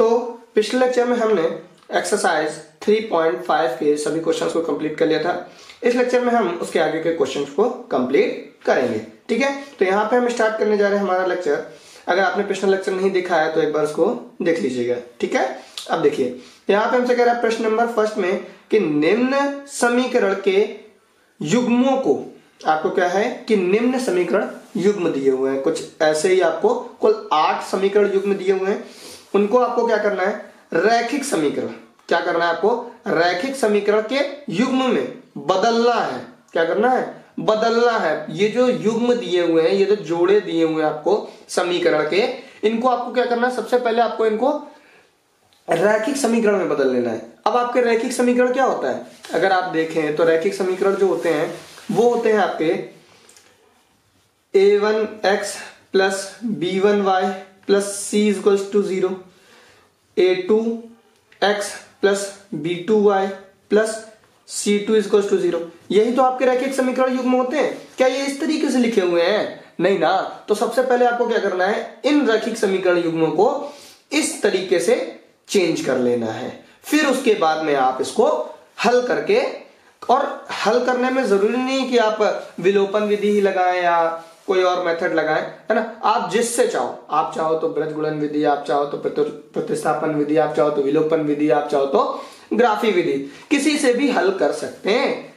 तो पिछले लेक्चर में हमने एक्सरसाइज 3.5 के सभी क्वेश्चंस को कंप्लीट कर लिया था। इस लेक्चर में हम उसके आगे के क्वेश्चंस को कंप्लीट करेंगे। ठीक है, तो यहाँ पे हम स्टार्ट करने जा रहे हैं हमारा लेक्चर। अगर आपने पिछला लेक्चर नहीं देखा है तो एक बार उसको देख लीजिएगा। ठीक है, अब देखिए यहाँ पे हमसे कह रहा है प्रश्न नंबर फर्स्ट में कि निम्न समीकरण के युग्मों को, आपको क्या है कि निम्न समीकरण युग्म दिए हुए हैं, कुछ ऐसे ही आपको कुल 8 समीकरण युग्म दिए हुए हैं। उनको आपको क्या करना है, रैखिक समीकरण, क्या करना है आपको, रैखिक समीकरण के युग्म में बदलना है। क्या करना है, बदलना है। ये जो युग्म दिए हुए हैं, ये जो जोड़े दिए हुए हैं आपको समीकरण के, इनको आपको क्या करना है, सबसे पहले आपको इनको रैखिक समीकरण में बदल लेना है। अब आपके रैखिक समीकरण क्या होता है, अगर आप देखें तो रैखिक समीकरण जो होते हैं वो होते हैं आपके a1x plus b1y plus c equals to 0, a2x plus b2y plus c2 equals to 0। यही तो आपके रैखिक समीकरण युग्म होते हैं। क्या ये इस तरीके से लिखे हुए हैं? नहीं ना। तो सबसे पहले आपको क्या करना है, इन रैखिक समीकरण युग्मों को इस तरीके से चेंज कर लेना है। फिर उसके बाद में आप इसको हल करके, और हल करने में जरूरी नहीं कि आप विलोपन विधि ही लगाएं या कोई और मेथड लगाएं, है ना। आप जिससे चाहो, आप चाहो तो बृहद विधि, आप चाहो तो प्रतिस्थापन विधि, आप चाहो तो विलोपन विधि, आप चाहो तो ग्राफी विधि, किसी से भी हल कर सकते हैं।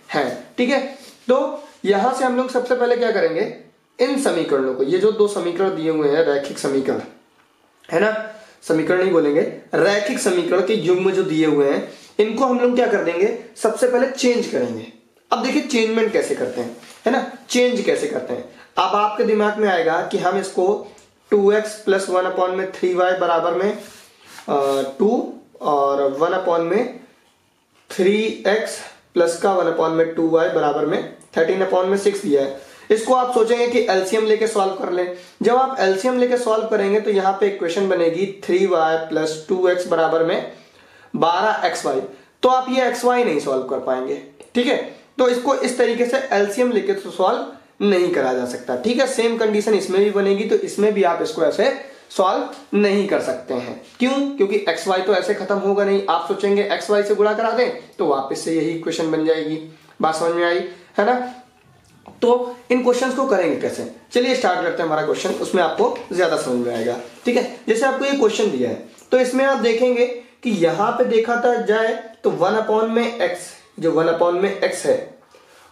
ठीक है, तो यहां से हम लोग सबसे पहले क्या करेंगे, इन समीकरणों को, ये जो 2 समीकरण दिए हुए हैं रैखिक समीकरण, है ना, समीकरण नहीं बोलेंगे, रैखिक समीकरण के युग्म जो दिए हुए हैं, इनको हम लोग क्या कर देंगे, सबसे पहले चेंज करेंगे। अब देखिए चेंजमेंट कैसे करते हैं, है ना, चेंज कैसे करते हैं। अब आपके दिमाग में आएगा कि हम इसको 2x प्लस 1/3y बराबर में 2 और 1/3x प्लस का 1/2y बराबर में 13/6 दिया है। इसको आप सोचेंगे कि एलसीएम लेके सॉल्व कर लें। जब आप एलसीएम लेके सॉल्व करेंगे तो यहाँ पे इक्वेशन बनेगी 3y प्लस 2x बराबर में 12xy। तो आप ये xy नहीं सॉल्व कर पाएंगे। ठीक है, तो इसको इस तरीके से एलसीएम लेके तो सॉल्व नहीं करा जा सकता। ठीक है, सेम कंडीशन इसमें भी बनेगी, तो इसमें भी आप इसको ऐसे सॉल्व नहीं कर सकते हैं। क्यों? क्योंकि xy तो ऐसे खत्म होगा नहीं। आप सोचेंगे xy से गुणा करा दें तो वापस से यही इक्वेशन बन जाएगी। बात समझ में आई, है ना। तो इन क्वेश्चंस को करेंगे कैसे, चलिए स्टार्ट करते हैं हमारा क्वेश्चन, उसमें आपको ज्यादा समझ में आएगा। ठीक है, जैसे आपको ये क्वेश्चन दिया है तो इसमें आप देखेंगे कि यहां पे देखा था जाए तो 1/x, जो 1/x है,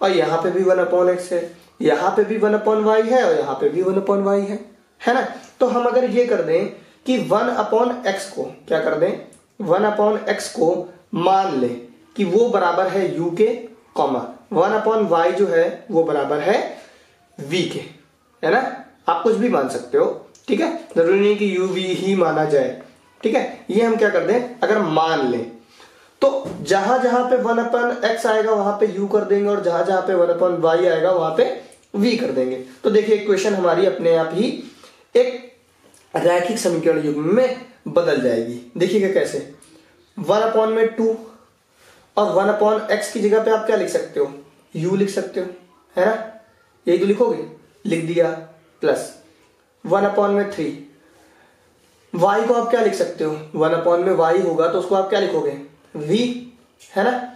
और यहां पे भी 1/x है, यहां पे भी 1/y है, और यहां पे भी 1/y है ना। तो हम अगर ये कर दें कि 1/x को क्या कर दें, 1/x को मान लें कि वो बराबर है u के, कॉमा 1/y जो है वो बराबर है v के, है ना। आप कुछ भी मान सकते हो। ठीक है, जरूरी नहीं कि u v ही माना जाए। ठीक है, ये हम क्या कर दें, अगर मान लें तो जहां जहां पे 1/x आएगा वहां पे u कर देंगे, और जहां जहां पे 1/y आएगा वहां पे v कर देंगे। तो देखिए इक्वेशन हमारी अपने आप ही एक रैखिक समीकरण युग्म में बदल जाएगी। देखिएगा कैसे, 1/2 और 1/x की जगह पे आप क्या लिख सकते हो, u लिख सकते हो, है ना। यही तो लिखोगे, लिख दिया, प्लस 1/3, y को आप क्या लिख सकते हो, 1/y होगा तो उसको आप क्या लिखोगे, v, है ना,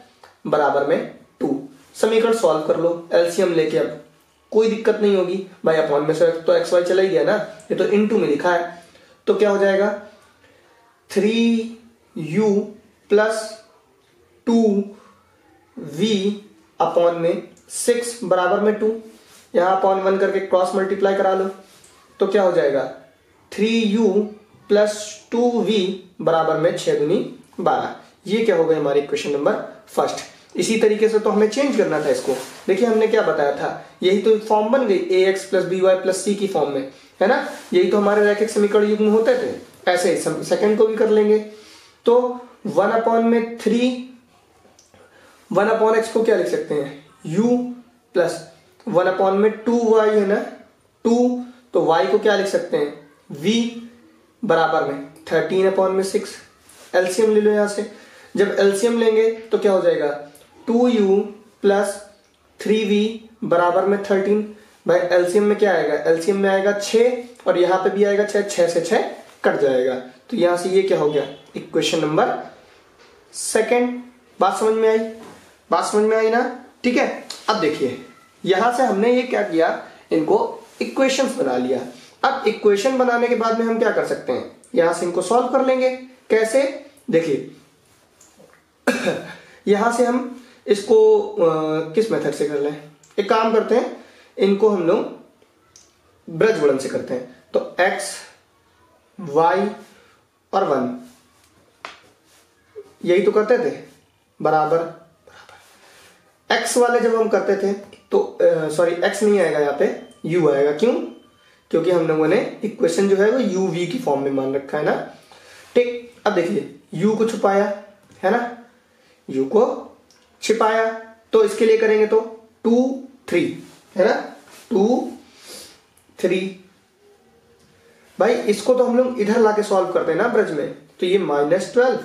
बराबर में 2। समीकरण सॉल्व कर लो एलसीएम लेके, अब कोई दिक्कत नहीं होगी भाई। अपॉन में से तो xy चला ही गया ना, ये तो इनटू में लिखा है, तो क्या हो जाएगा 3u प्लस 2v अपॉन में 6 बराबर में 2। यहां अपॉन 1 करके क्रॉस मल्टीप्लाई करा लो तो क्या हो जाएगा 3u प्लस 2v बराबर में 6 दूनी 12। ये क्या हो गई हमारी इक्वेशन नंबर फर्स्ट। इसी तरीके से तो हमें चेंज करना था इसको। देखिए हमने क्या बताया था, यही तो फॉर्म बन गई ax plus by plus c की फॉर्म में, है ना। यही तो हमारे रैखिक समीकरण युग्म होते थे। ऐसे ही सेकंड को भी कर लेंगे। तो 1/3, 1/x को क्या लिख सकते हैं, u प्लस 1/2y है ना, 2, तो y को क्या लिख सकते हैं, v बराबर में 13/6। एलसीएम ले लो यहां से। जब एलसीएम लेंगे तो क्या हो जाएगा 2u प्लस 3v बराबर में 13। भाई एलसीएम में क्या आएगा, एलसीएम में आएगा 6 और यहां पे भी आएगा 6, 6 से 6 कट जाएगा, तो यहां से ये क्या हो गया, इक्वेशन नंबर सेकंड। बात समझ में आई, बात समझ में आई ना, ठीक है। अब देखिए यहां से हमने ये क्या किया, इनको इक्वेशंस बना लिया। अब इक्वेशन बनाने के बाद में हम क्या कर सकते हैं, यहां से इनको सॉल्व कर लेंगे। कैसे, देखिए यहां से हम इसको किस मेथड से कर लें, एक काम करते हैं, इनको हम लोग ब्रजगुणन से करते हैं। तो x y और 1 यही तो करते थे, बराबर x वाले जब हम करते थे तो सॉरी x नहीं आएगा यहाँ पे, u आएगा। क्यों, क्योंकि हम लोगों ने इक्वेशन जो है वो u v की फॉर्म में मान रखा है ना, ठीक। अब देखिए u को छुपाया है ना, u को छिपाया, तो इसके लिए करेंगे तो 2 3 है ना, 2 3। भाई इसको तो हम लोग इधर लाके सॉल्व करते हैं ना ब्रज में, तो ये -12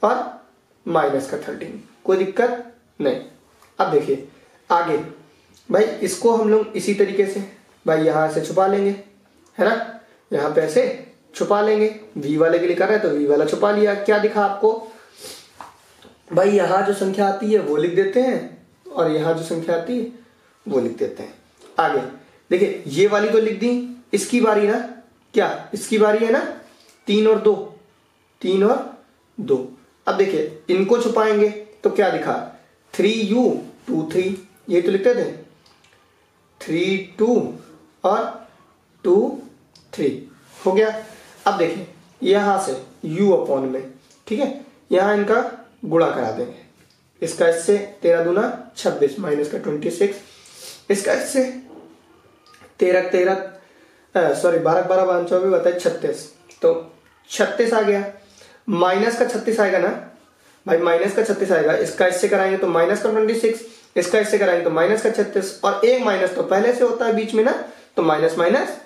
और -13, कोई दिक्कत नहीं। अब देखिए आगे, भाई इसको हम लोग इसी तरीके से भाई यहां से छुपा लेंगे, है ना, यहां पे ऐसे छुपा लेंगे। v वाले के लिए कर रहे हैं तो v वाला छुपा लिया। क्या दिखा आपको, भाई यहां जो संख्या आती है वो लिख देते हैं और यहां जो संख्या आती है वो लिख देते हैं। आगे देखिए ये वाली तो लिख दी, इसकी बारी ना, क्या इसकी बारी है ना, 3 और 2, 3 और 2। अब देखिए इनको छुपाएंगे तो क्या दिखा, 3u 2 3, ये तो लिखते थे 3 2 और 2 3 हो गया। अब देखिए यहां से u अपॉन में, ठीक है, यहां इनका गुणा करा देंगे, इसका इससे 13 दूना 26 माइनस का 26, इसका इससे 13 13 सॉरी 12 12 5 24 बताए 36, तो 36 आ गया। माइनस का 36 आएगा ना भाई, माइनस का 36 आएगा, इसका इससे कराएंगे तो माइनस का 26, इसका इससे कराएंगे तो माइनस का 36, और एक माइनस तो पहले से होता है बीच में ना, तो माइनस माइनस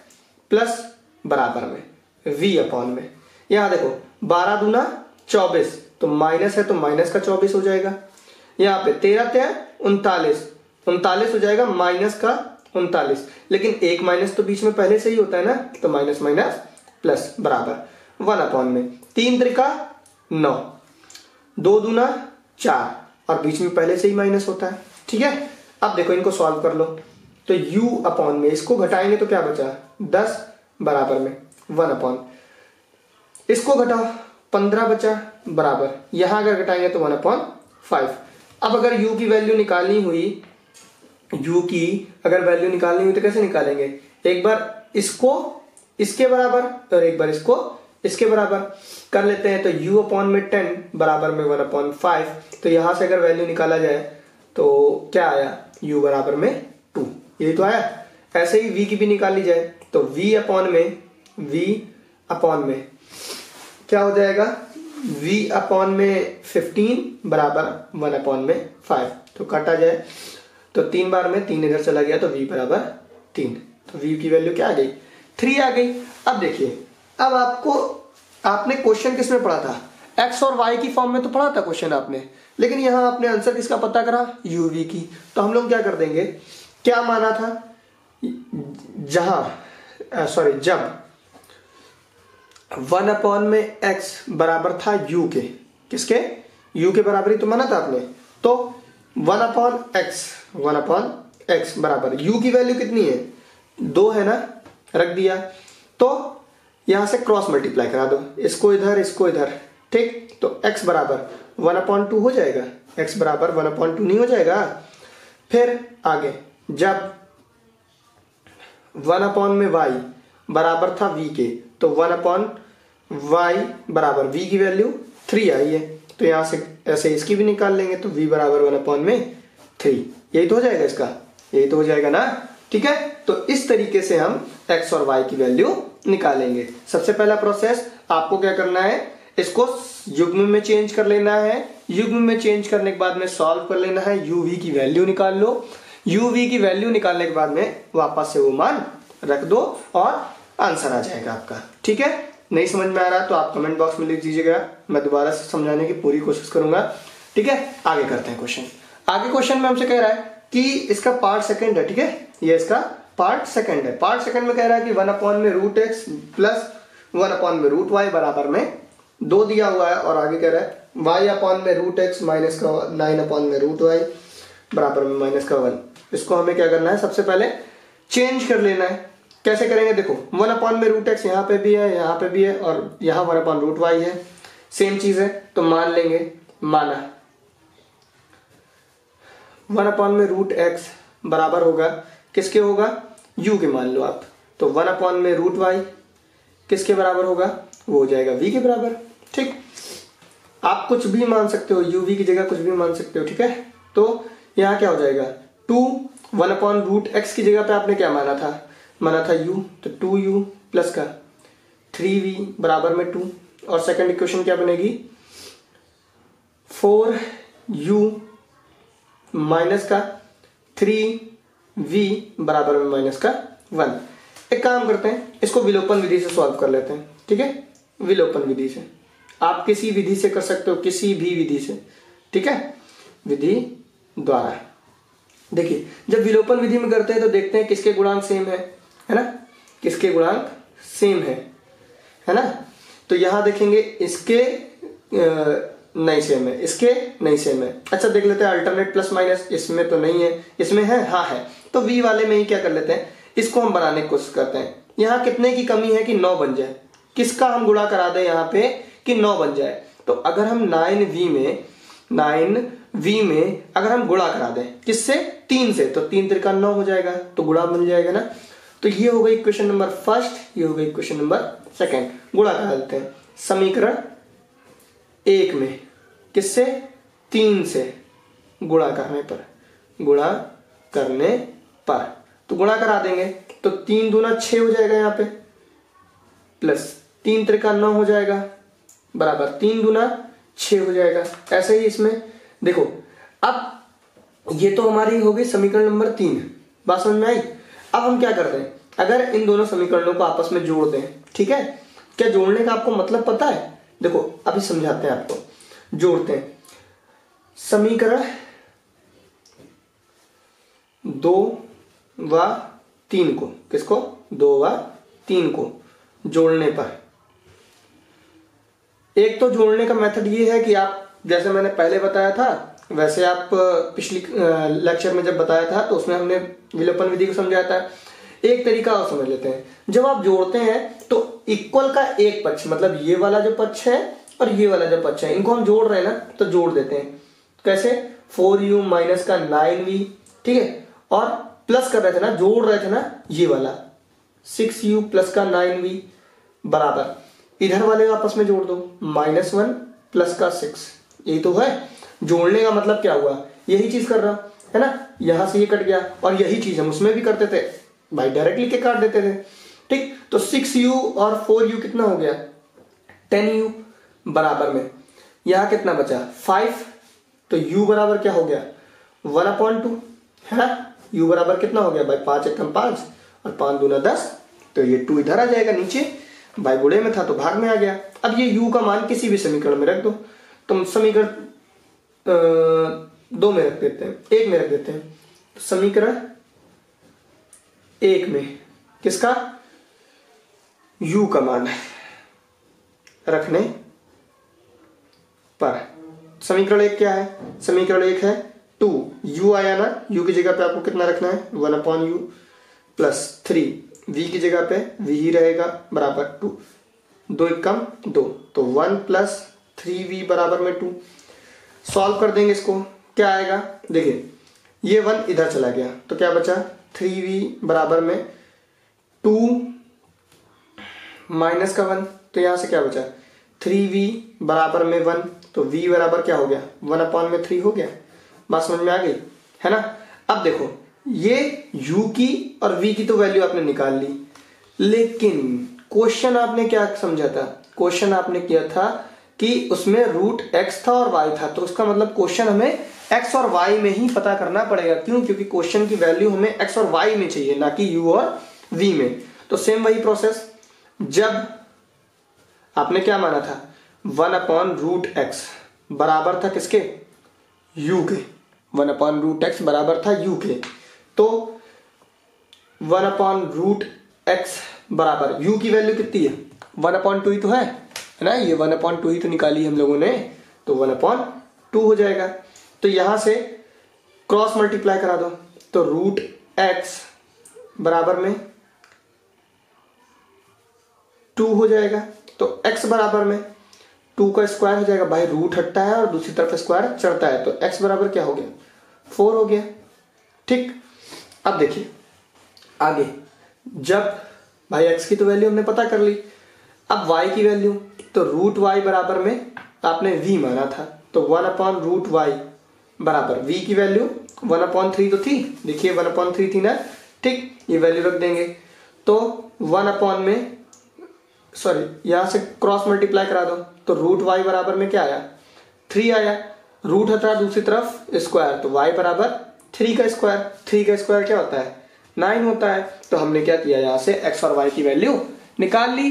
प्लस बराबर में v अपॉन में। यहां देखो 12 दूना 24, तो माइनस है तो माइनस का 24 हो जाएगा। यहाँ पे 13 3 39, 39 हो जाएगा माइनस का 39, लेकिन एक माइनस तो बीच में पहले से ही होता है ना, तो माइनस माइनस प्लस बराबर 1 अपॉन में 3 त्रिका 9, 2 दूना 4, और बीच में पहले से ही माइनस होता है, ठीक है। अब देखो इनको सॉल्व कर लो, तो u अपॉन में इसको घटाएंगे तो क्या बचा 10 बराबर में 1 अपॉन, इसको घटाओ 15 बचा बराबर, यहां अगर घटाएंगे तो 1 अपॉन 5। अब अगर u की वैल्यू निकालनी हुई, u की अगर वैल्यू निकालनी हुई तो कैसे निकालेंगे, एक बार इसको इसके बराबर और एक बार इसको इसके बराबर कर लेते हैं। तो u अपॉन में 10 बराबर में 1 अपॉन 5, तो यहां से अगर वैल्यू निकाला जाए तो क्या आया, u बराबर में 2, यही तो आया। ऐसे ही v की भी निकाल ली जाए तो v अपॉन में क्या हो जाएगा, v अपॉन में 15 बराबर 1 अपॉन में 5, तो काटा जाए तो 3 बार में 3 इधर चला गया तो v बराबर 3, तो v की वैल्यू क्या आ गई, 3 आ गई। अब देखिए, अब आपने क्वेश्चन किस में पढ़ा था, x और y की फॉर्म में तो पढ़ा था क्वेश्चन आपने, लेकिन यहां आपने आंसर किसका पता करा, uv की। तो हम लोग क्या कर देंगे, क्या माना था, जब 1 अपॉन में x बराबर था u के, किसके, u के बराबर ही तो माना था आपने। तो 1 अपॉन x बराबर u की वैल्यू कितनी है, 2 है ना, रख दिया। तो यहां से क्रॉस मल्टीप्लाई करा दो, इसको इधर, ठीक। तो x बराबर 1 अपॉन 2 हो जाएगा, x बराबर 1 अपॉन 2 नहीं हो जाएगा। फिर आगे जब 1 अपॉन में y बराबर था v के, तो 1 अपॉन y बराबर v की वैल्यू 3 आई है, तो यहां से ऐसे इसकी भी निकाल लेंगे, तो v बराबर 1 अपॉन में 3, यही तो हो जाएगा इसका, यही तो हो जाएगा ना, ठीक है। तो इस तरीके से हम x और y की वैल्यू निकालेंगे। सबसे पहला प्रोसेस आपको क्या करना है, इसको युग्म में चेंज कर लेना है, युग्म में चेंज करने के बाद में सॉल्व कर लेना है, uv की वैल्यू निकाल लो, uv की वैल्यू निकालने के बाद में वापस से वो मान रख दो और आंसर आ जाएगा आपका, ठीक है। नहीं समझ में आ रहा तो आप कमेंट बॉक्स में लिख दीजिएगा, मैं दोबारा से समझाने की पूरी कोशिश करूंगा, ठीक है। आगे करते हैं क्वेश्चन। आगे क्वेश्चन में हमसे कह रहा है कि इसका पार्ट सेकंड है, ठीक है, ये इसका पार्ट सेकंड है। पार्ट सेकंड में कह रहा है कि 1 अपॉन में √x प्लस वन अपॉन में रूट वाई बराबर में 2 दिया हुआ है, और आगे कह रहा है वाई अपॉन में रूट एक्स माइनस का 9 अपॉन में रूट वाई बराबर में माइनस का 1। इसको हमें क्या करना है, सबसे पहले चेंज कर लेना है। कैसे करेंगे, देखो 1 अपॉन में रूट एक्स यहाँ पे भी है, यहाँ पे भी है, और यहाँ 1 अपॉन रूट वाई है, सेम चीज है, तो मान लेंगे, माना 1 अपॉन में रूट एक्स बराबर होगा किसके होगा, u के मान लो आप, तो 1 अपॉन में रूट वाई किसके बराबर होगा, वो हो जाएगा v के बराबर। ठीक, आप कुछ भी मान सकते हो, uv की जगह कुछ भी मान सकते हो, ठीक है। तो यहाँ क्या हो जाएगा 1 अपॉन रूट एक्स की जगह पे आपने क्या माना था u, तो 2u प्लस का 3v बराबर में 2, और सेकंड इक्वेशन क्या बनेगी 4u माइनस का 3v बराबर में माइनस का 1। एक काम करते हैं, इसको विलोपन विधि से सॉल्व कर लेते हैं, ठीक है। विलोपन विधि से आप किसी विधि से कर सकते हो, किसी भी विधि से, ठीक है, विधि द्वारा। देखिए जब विलोपन विधि में करते हैं तो देखते हैं किसके गुणांक सेम है ना, किसके गुणांक सेम है ना। तो यहां देखेंगे इसके नहीं सेम है, इसके नहीं सेम है। अच्छा देख लेते हैं अल्टरनेट प्लस माइनस, इसमें तो नहीं है, इसमें है, हाँ है, तो v वाले में ही क्या कर लेते हैं, इसको हम बनाने की कोशिश करते हैं। यहाँ कितने की कमी है कि 9 बन जाए, किसका हम गुणा करा दें यहाँ पे कि 9 बन जाए। तो अगर हम 9v में अगर हम गुणा करा दें किससे, 3 से, तो 3 त्रिका 9 हो जाएगा, तो गुणा बन जाएगा ना। तो ये हो गई इक्वेशन नंबर फर्स्ट, ये हो गई इक्वेशन नंबर सेकंड। गुणा करा देते हैं समीकरण 1 में किससे, 3 से गुणा करने पर, तो गुणा करा देंगे तो 3 दूना 6 हो जाएगा यहाँ पे, प्लस 3 त्रिका 9 हो जाएगा, बराबर 3 दूना 6 हो जाएगा। ऐसे ही इसमें देखो, अब ये तो हमारी हो गई समीकरण नंबर 3, बात समझ में आई। अब हम क्या करते हैं, अगर इन दोनों समीकरणों को आपस में जोड़ दें, ठीक है। क्या जोड़ने का आपको मतलब पता है, देखो अभी समझाते हैं आपको। जोड़ते हैं समीकरण 2 व 3 को, किसको, 2 व 3 को जोड़ने पर, एक तो जोड़ने का मेथड ये है कि आप, जैसे मैंने पहले बताया था वैसे आप पिछली लेक्चर में जब बताया था तो उसमें हमने विलोपन विधि को समझाया था। एक तरीका और समझ लेते हैं, जब आप जोड़ते हैं तो इक्वल का एक पक्ष, मतलब ये वाला जो पक्ष है और ये वाला जो पक्ष है, इनको हम जोड़ रहे हैं ना, तो जोड़ देते हैं। कैसे, 4u माइनस का 9v, ठीक है, और प्लस कर रहे थे ना, जोड़ रहे थे ना, ये वाला 6u प्लस का 9v बराबर, इधर वाले आपस में जोड़ दो, -1 प्लस का 6। यही तो है जोड़ने का मतलब, क्या हुआ, यही चीज कर रहा है ना, यहां से ये कट गया, और यही चीज हम उसमें भी करते थे भाई, डायरेक्टली के काट देते थे, ठीक। तो 6u और 4u कितना हो गया, 10u बराबर में, यहां कितना बचा 5, तो u बराबर क्या हो गया 1/2 है ना। u बराबर कितना हो गया भाई, 5 एकम 5 और 5 दूना 10, तो ये 2 इधर आ जाएगा नीचे, भाई गुणे में था तो भाग में आ गया। अब ये u का मान किसी भी समीकरण में रख दो, तो समीकरण 2 में रख देते हैं, 1 में रख देते हैं। तो समीकरण 1 में किसका, u का मान रखने पर, समीकरण 1 क्या है, समीकरण 1 है 2, u आया ना, u की जगह पे आपको कितना रखना है 1/u प्लस 3, v की जगह पे v ही रहेगा, बराबर 2, 2 एकम 2, तो 1 प्लस 3v बराबर में 2। सॉल्व कर देंगे इसको, क्या आएगा, देखिए ये 1 इधर चला गया, तो क्या बचा 3v बराबर में 2 माइनस का 1, तो यहां से क्या बचा 3v बराबर में 1, तो v बराबर क्या हो गया 1/3 हो गया। बात समझ में आ गई है ना। अब देखो ये u की और v की तो वैल्यू आपने निकाल ली, लेकिन क्वेश्चन आपने क्या समझा था, क्वेश्चन आपने किया था कि उसमें रूट x था और y था, तो उसका मतलब क्वेश्चन हमें x और y में ही पता करना पड़ेगा। क्यों, क्योंकि क्वेश्चन की वैल्यू हमें x और y में चाहिए, ना कि u और v में। तो सेम वही प्रोसेस, जब आपने क्या माना था 1/√x बराबर था किसके, u के, 1/√x बराबर था u के, तो 1/√x बराबर u की वैल्यू कितनी है 1/2 ही तो है ना, ये 1/2 ही तो निकाली हम लोगों ने, तो 1/2 हो जाएगा। तो यहां से क्रॉस मल्टीप्लाई करा दो, तो रूट एक्स बराबर में 2 हो जाएगा। तो x बराबर में 2 का स्क्वायर हो जाएगा, भाई रूट हटता है और दूसरी तरफ स्क्वायर चढ़ता है, तो x बराबर क्या हो गया, 4 हो गया। ठीक, अब देखिए आगे, जब भाई x की तो वैल्यू हमने पता कर ली, अब y की वैल्यू, तो रूट y बराबर में आपने v माना था, तो 1/√y बराबर v की वैल्यू 1/3 तो थी, देखिए 1/3 थी ना। ठीक, ये वैल्यू रख देंगे, तो 1 में सॉरी यहां से क्रॉस मल्टीप्लाई करा दो, तो रूट y बराबर में क्या आया, 3 आया। रूट हटा दूसरी तरफ स्क्वायर, तो y बराबर 3 का स्क्वायर, 3 का स्क्वायर क्या होता है, 9 होता है। तो हमने क्या किया, यहां से x और y की वैल्यू निकाल ली।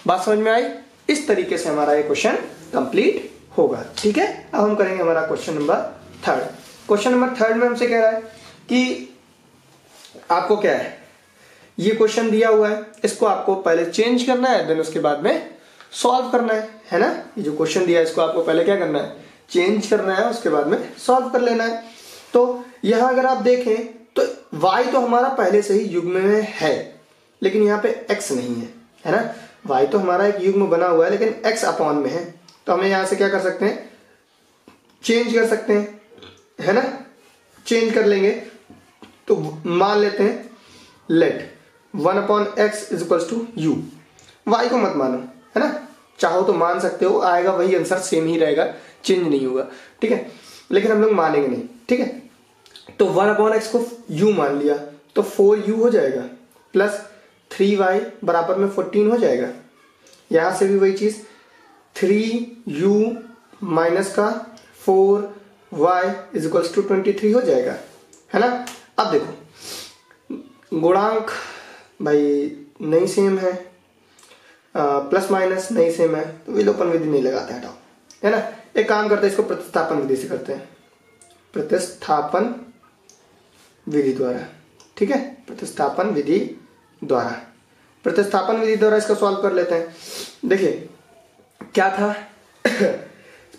बात समझ में आई? इस तरीके से हमारा ये क्वेश्चन कंप्लीट होगा। ठीक है, अब हम करेंगे हमारा क्वेश्चन नंबर 3। क्वेश्चन नंबर 3 में हमसे कह रहा है कि आपको क्या है, ये क्वेश्चन दिया हुआ है, इसको आपको पहले चेंज करना है, देन उसके बाद में सॉल्व करना है ना। ये जो क्वेश्चन दिया है इसको आपको पहले क्या करना है, चेंज करना है, उसके बाद में सॉल्व कर लेना है। तो यहां अगर आप देखें तो y तो हमारा पहले से ही युग्म में है, लेकिन यहाँ पे x नहीं है ना। y तो हमारा एक युग्म बना हुआ है, लेकिन x अपॉन में है, तो हमें यहां से क्या कर सकते हैं, चेंज कर सकते हैं, है ना। चेंज कर लेंगे तो मान लेते हैं let 1/x is equals to u। y को मत मानो, है ना, चाहो तो मान सकते हो, आएगा वही आंसर, सेम ही रहेगा, चेंज नहीं होगा। ठीक है, लेकिन हम लोग मानेंगे नहीं। ठीक है, तो 1/x को u मान लिया, तो 4u हो जाएगा, प्लस 3y बराबर में 14 हो जाएगा। यहां से भी वही चीज, 3u माइनस का 4y इज इक्वल्स टू 23 हो जाएगा, है ना। अब देखो गुणांक भाई नहीं सेम है, प्लस माइनस नहीं सेम है, तो विलोपन विधि नहीं लगाते, हटाओ, है ना। एक काम करते हैं, इसको प्रतिस्थापन विधि से करते हैं, प्रतिस्थापन विधि द्वारा। ठीक है, प्रतिस्थापन विधि द्वारा, प्रतिस्थापन विधि द्वारा इसका सॉल्व कर लेते हैं। देखिए क्या था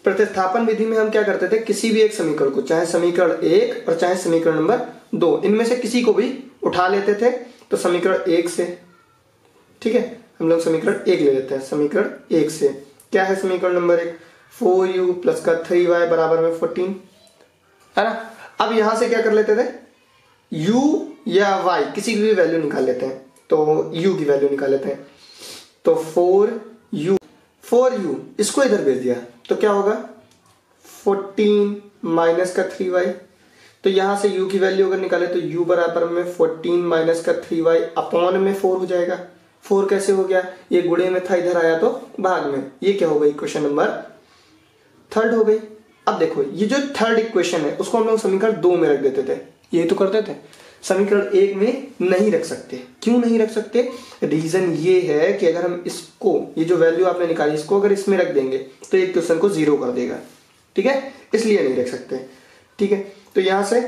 प्रतिस्थापन विधि में हम क्या करते थे, किसी भी एक समीकरण को, चाहे समीकरण 1 और चाहे समीकरण नंबर 2, इनमें से किसी को भी उठा लेते थे, तो समीकरण 1 से, ठीक है, हम लोग समीकरण 1 ले लेते हैं। समीकरण 1 से क्या है, समीकरण नंबर 1 4u प्लस का 3y बराबर में 14, है ना। अब यहां से क्या कर लेते थे, u या y किसी की भी वैल्यू निकाल लेते हैं, तो u की वैल्यू निकाल लेते हैं, तो 4u इसको इधर भेज दिया, तो क्या होगा 14 माइनस का 3y। तो यहां से u की वैल्यू अगर निकाले तो u बराबर में 14 माइनस का 3y अपॉन में 4 हो जाएगा। 4 कैसे हो गया, ये गुणे में था, इधर आया तो भाग में, ये क्या हो गई, इक्वेशन नंबर 3 हो गई। अब देखो ये जो थर्ड इक्वेशन है उसको हम लोग समीकरण 2 में रख देते थे, ये तो करते थे, समीकरण 1 में नहीं रख सकते। क्यों नहीं रख सकते, रीजन ये है कि अगर हम इसको, ये जो वैल्यू आपने निकाली, इसको अगर इसमें रख देंगे तो एक क्वेश्चन को 0 कर देगा। ठीक है, इसलिए नहीं रख सकते। ठीक है, तो यहां से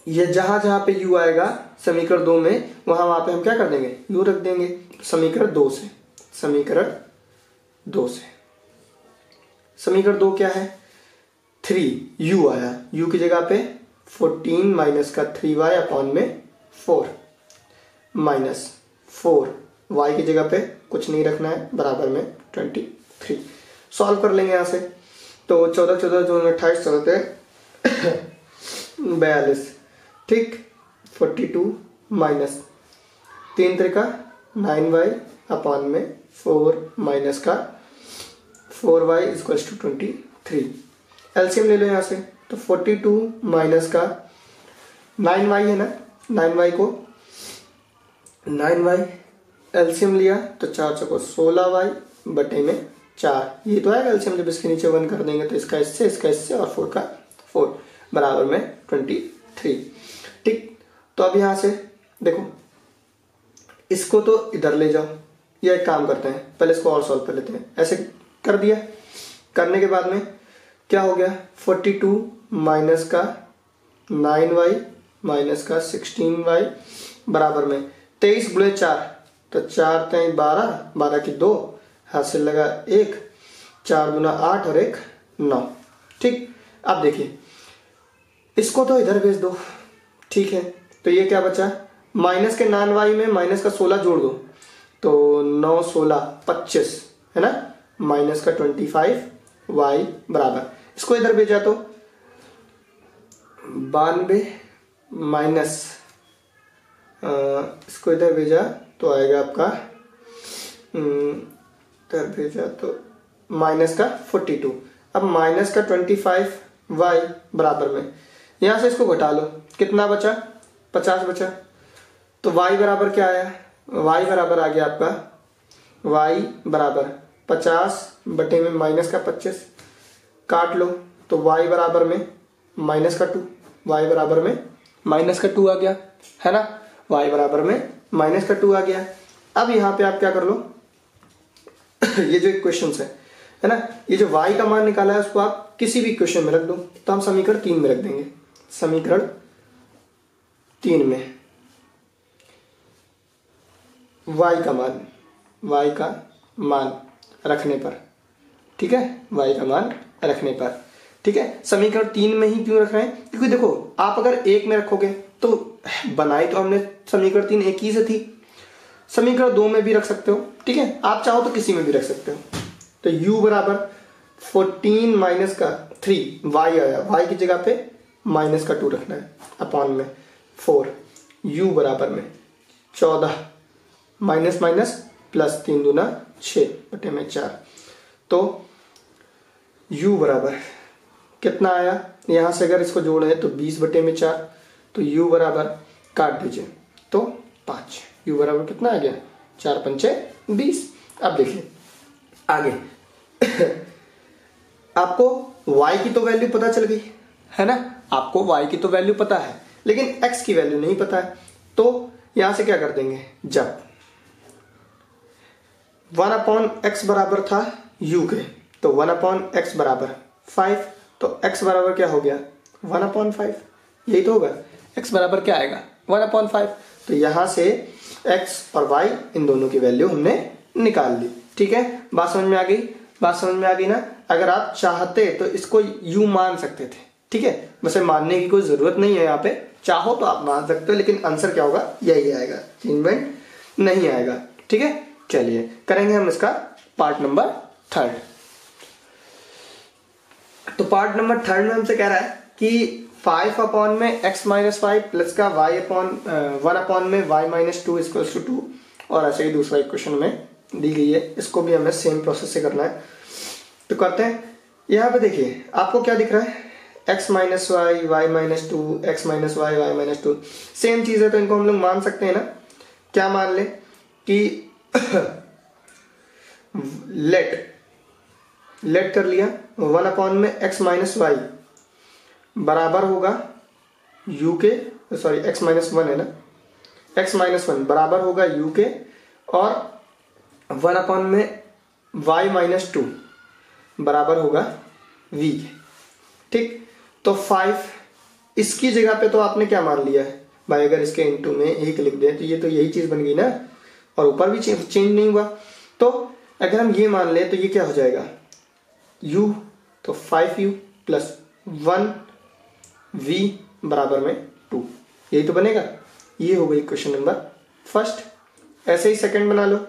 ये जहां जहां पे u आएगा समीकरण 2 में, वहां पे हम क्या कर देंगे, u रख देंगे। समीकरण 2 से, समीकरण 2 से, समीकरण 2 क्या है, 3u आया, u की जगह पे 14 माइनस का 3y अपॉन में 4 माइनस 4y की जगह पे कुछ नहीं रखना है, बराबर में 23। सॉल्व कर लेंगे यहां से, तो 14 14 जो 28 14 42, ठीक, 42 माइनस 3 त्रिका 9y अपॉन में 4 माइनस का 4y इक्वल टू 23। एलसीएम ले लो यहाँ से, तो 42 माइनस का 9y है ना, 9y को 9y एलसीएम लिया तो 4 चौको 16y बटे में 4, ये तो आएगा एलसीएम, जब इसके नीचे 1 कर देंगे तो इसका इससे और 4 का 4 बराबर में 23। ठीक, तो अब यहां से देखो, इसको तो इधर ले जाओ, या एक काम करते हैं, पहले इसको और सॉल्व कर लेते हैं। ऐसे कर दिया, करने के बाद में क्या हो गया, 42 माइनस का 9y माइनस का 16y बराबर में 23 गुणे 4, तो 4 3 12, 12 की 2, हाथ से लगा 1, 4 दूना 8 और 1 9। ठीक, अब देखिए इसको तो इधर भेज दो। ठीक है, तो ये क्या बचा, माइनस के नॉन वाई में माइनस का 16 जोड़ दो, तो 9 16 25 है ना, माइनस का 25 वाई बराबर, इसको इधर भेजा तो 92 माइनस, इसको इधर भेजा तो आएगा आपका, इधर भेजा तो माइनस का 42। अब माइनस का 25 वाई बराबर में, यहां से इसको घटा लो, कितना बचा, 50 बचा। तो y बराबर क्या आया, y बराबर आ गया आपका, y बराबर 50 बटे में माइनस का 25, काट लो तो y बराबर में माइनस का 2, y बराबर में माइनस का 2 आ गया है ना, y बराबर में माइनस का 2 आ गया। अब यहाँ पे आप क्या कर लो ये जो इक्वेशन है ना, ये जो y का मान निकाला है उसको आप किसी भी इक्वेशन में रख दो, तो हम समीकरण 3 में रख देंगे। समीकरण 3 में y का मान रखने पर, ठीक है, y का मान रखने पर, ठीक है। समीकरण 3 में ही क्यों रख रहे हैं, क्योंकि देखो आप अगर 1 में रखोगे तो बनाई तो हमने समीकरण 3 एक ही से थी, समीकरण 2 में भी रख सकते हो, ठीक है, आप चाहो तो किसी में भी रख सकते हो। तो u बराबर 14 माइनस का 3 y आया, y की जगह पे माइनस का 2 रखना है, अपॉन में 4, u बराबर में 14 माइनस माइनस प्लस 3 दूना 6 बटे में 4, तो u बराबर कितना आया, यहां से अगर इसको जोड़े तो 20 बटे में 4, तो u बराबर काट दीजिए तो 5, u बराबर कितना आ गया, 4 पंचे 20। अब देखिए आगे आपको y की तो वैल्यू पता चल गई है ना, आपको y की तो वैल्यू पता है, लेकिन x की वैल्यू नहीं पता है, तो यहां से क्या कर देंगे, जब 1/x बराबर था u के, तो 1/x बराबर 5, तो x बराबर क्या हो गया 1/5, यही तो होगा, x बराबर क्या आएगा 1/5। तो यहां से x और y इन दोनों की वैल्यू हमने निकाल ली, ठीक है। बात समझ में आ गई, बात समझ में आ गई ना। अगर आप चाहते तो इसको u मान सकते थे, ठीक है, वैसे मानने की कोई जरूरत नहीं है, यहाँ पे चाहो तो आप मान सकते हो, लेकिन आंसर क्या होगा, यही आएगा, चेंजमेंट नहीं आएगा, ठीक है। चलिए करेंगे हम इसका पार्ट नंबर 3। तो पार्ट नंबर 3 में हमसे कह रहा है कि 5 अपॉन में x माइनस 5 प्लस का y अपॉन 1 अपॉन में y माइनस 2 इक्वल्स टू 2, और ऐसे ही दूसरा इक्वेशन में दी गई है, इसको भी हमें सेम प्रोसेस से करना है। तो करते हैं, यहाँ पे देखिए आपको क्या दिख रहा है, x minus y, y minus 2, x minus y, y minus 2, same चीज है, तो इनको हम लोग मान सकते हैं ना। क्या मान ले कि लेट कर लिया 1 अपॉन में x माइनस वाई बराबर होगा u के, सॉरी x माइनस 1 है ना, x माइनस 1 बराबर होगा u के, और 1 अपॉन में y माइनस 2 बराबर होगा v के, ठीक। तो 5 इसकी जगह पे तो आपने क्या मान लिया है भाई, अगर इसके इनटू में 1 लिख दें तो ये तो यही चीज बन गई ना, और ऊपर भी चेंज नहीं हुआ। तो अगर हम ये मान ले तो ये क्या हो जाएगा u, तो 5u प्लस 1v बराबर में 2, यही तो बनेगा। ये हो गई क्वेश्चन नंबर फर्स्ट। ऐसे ही सेकंड बना लो,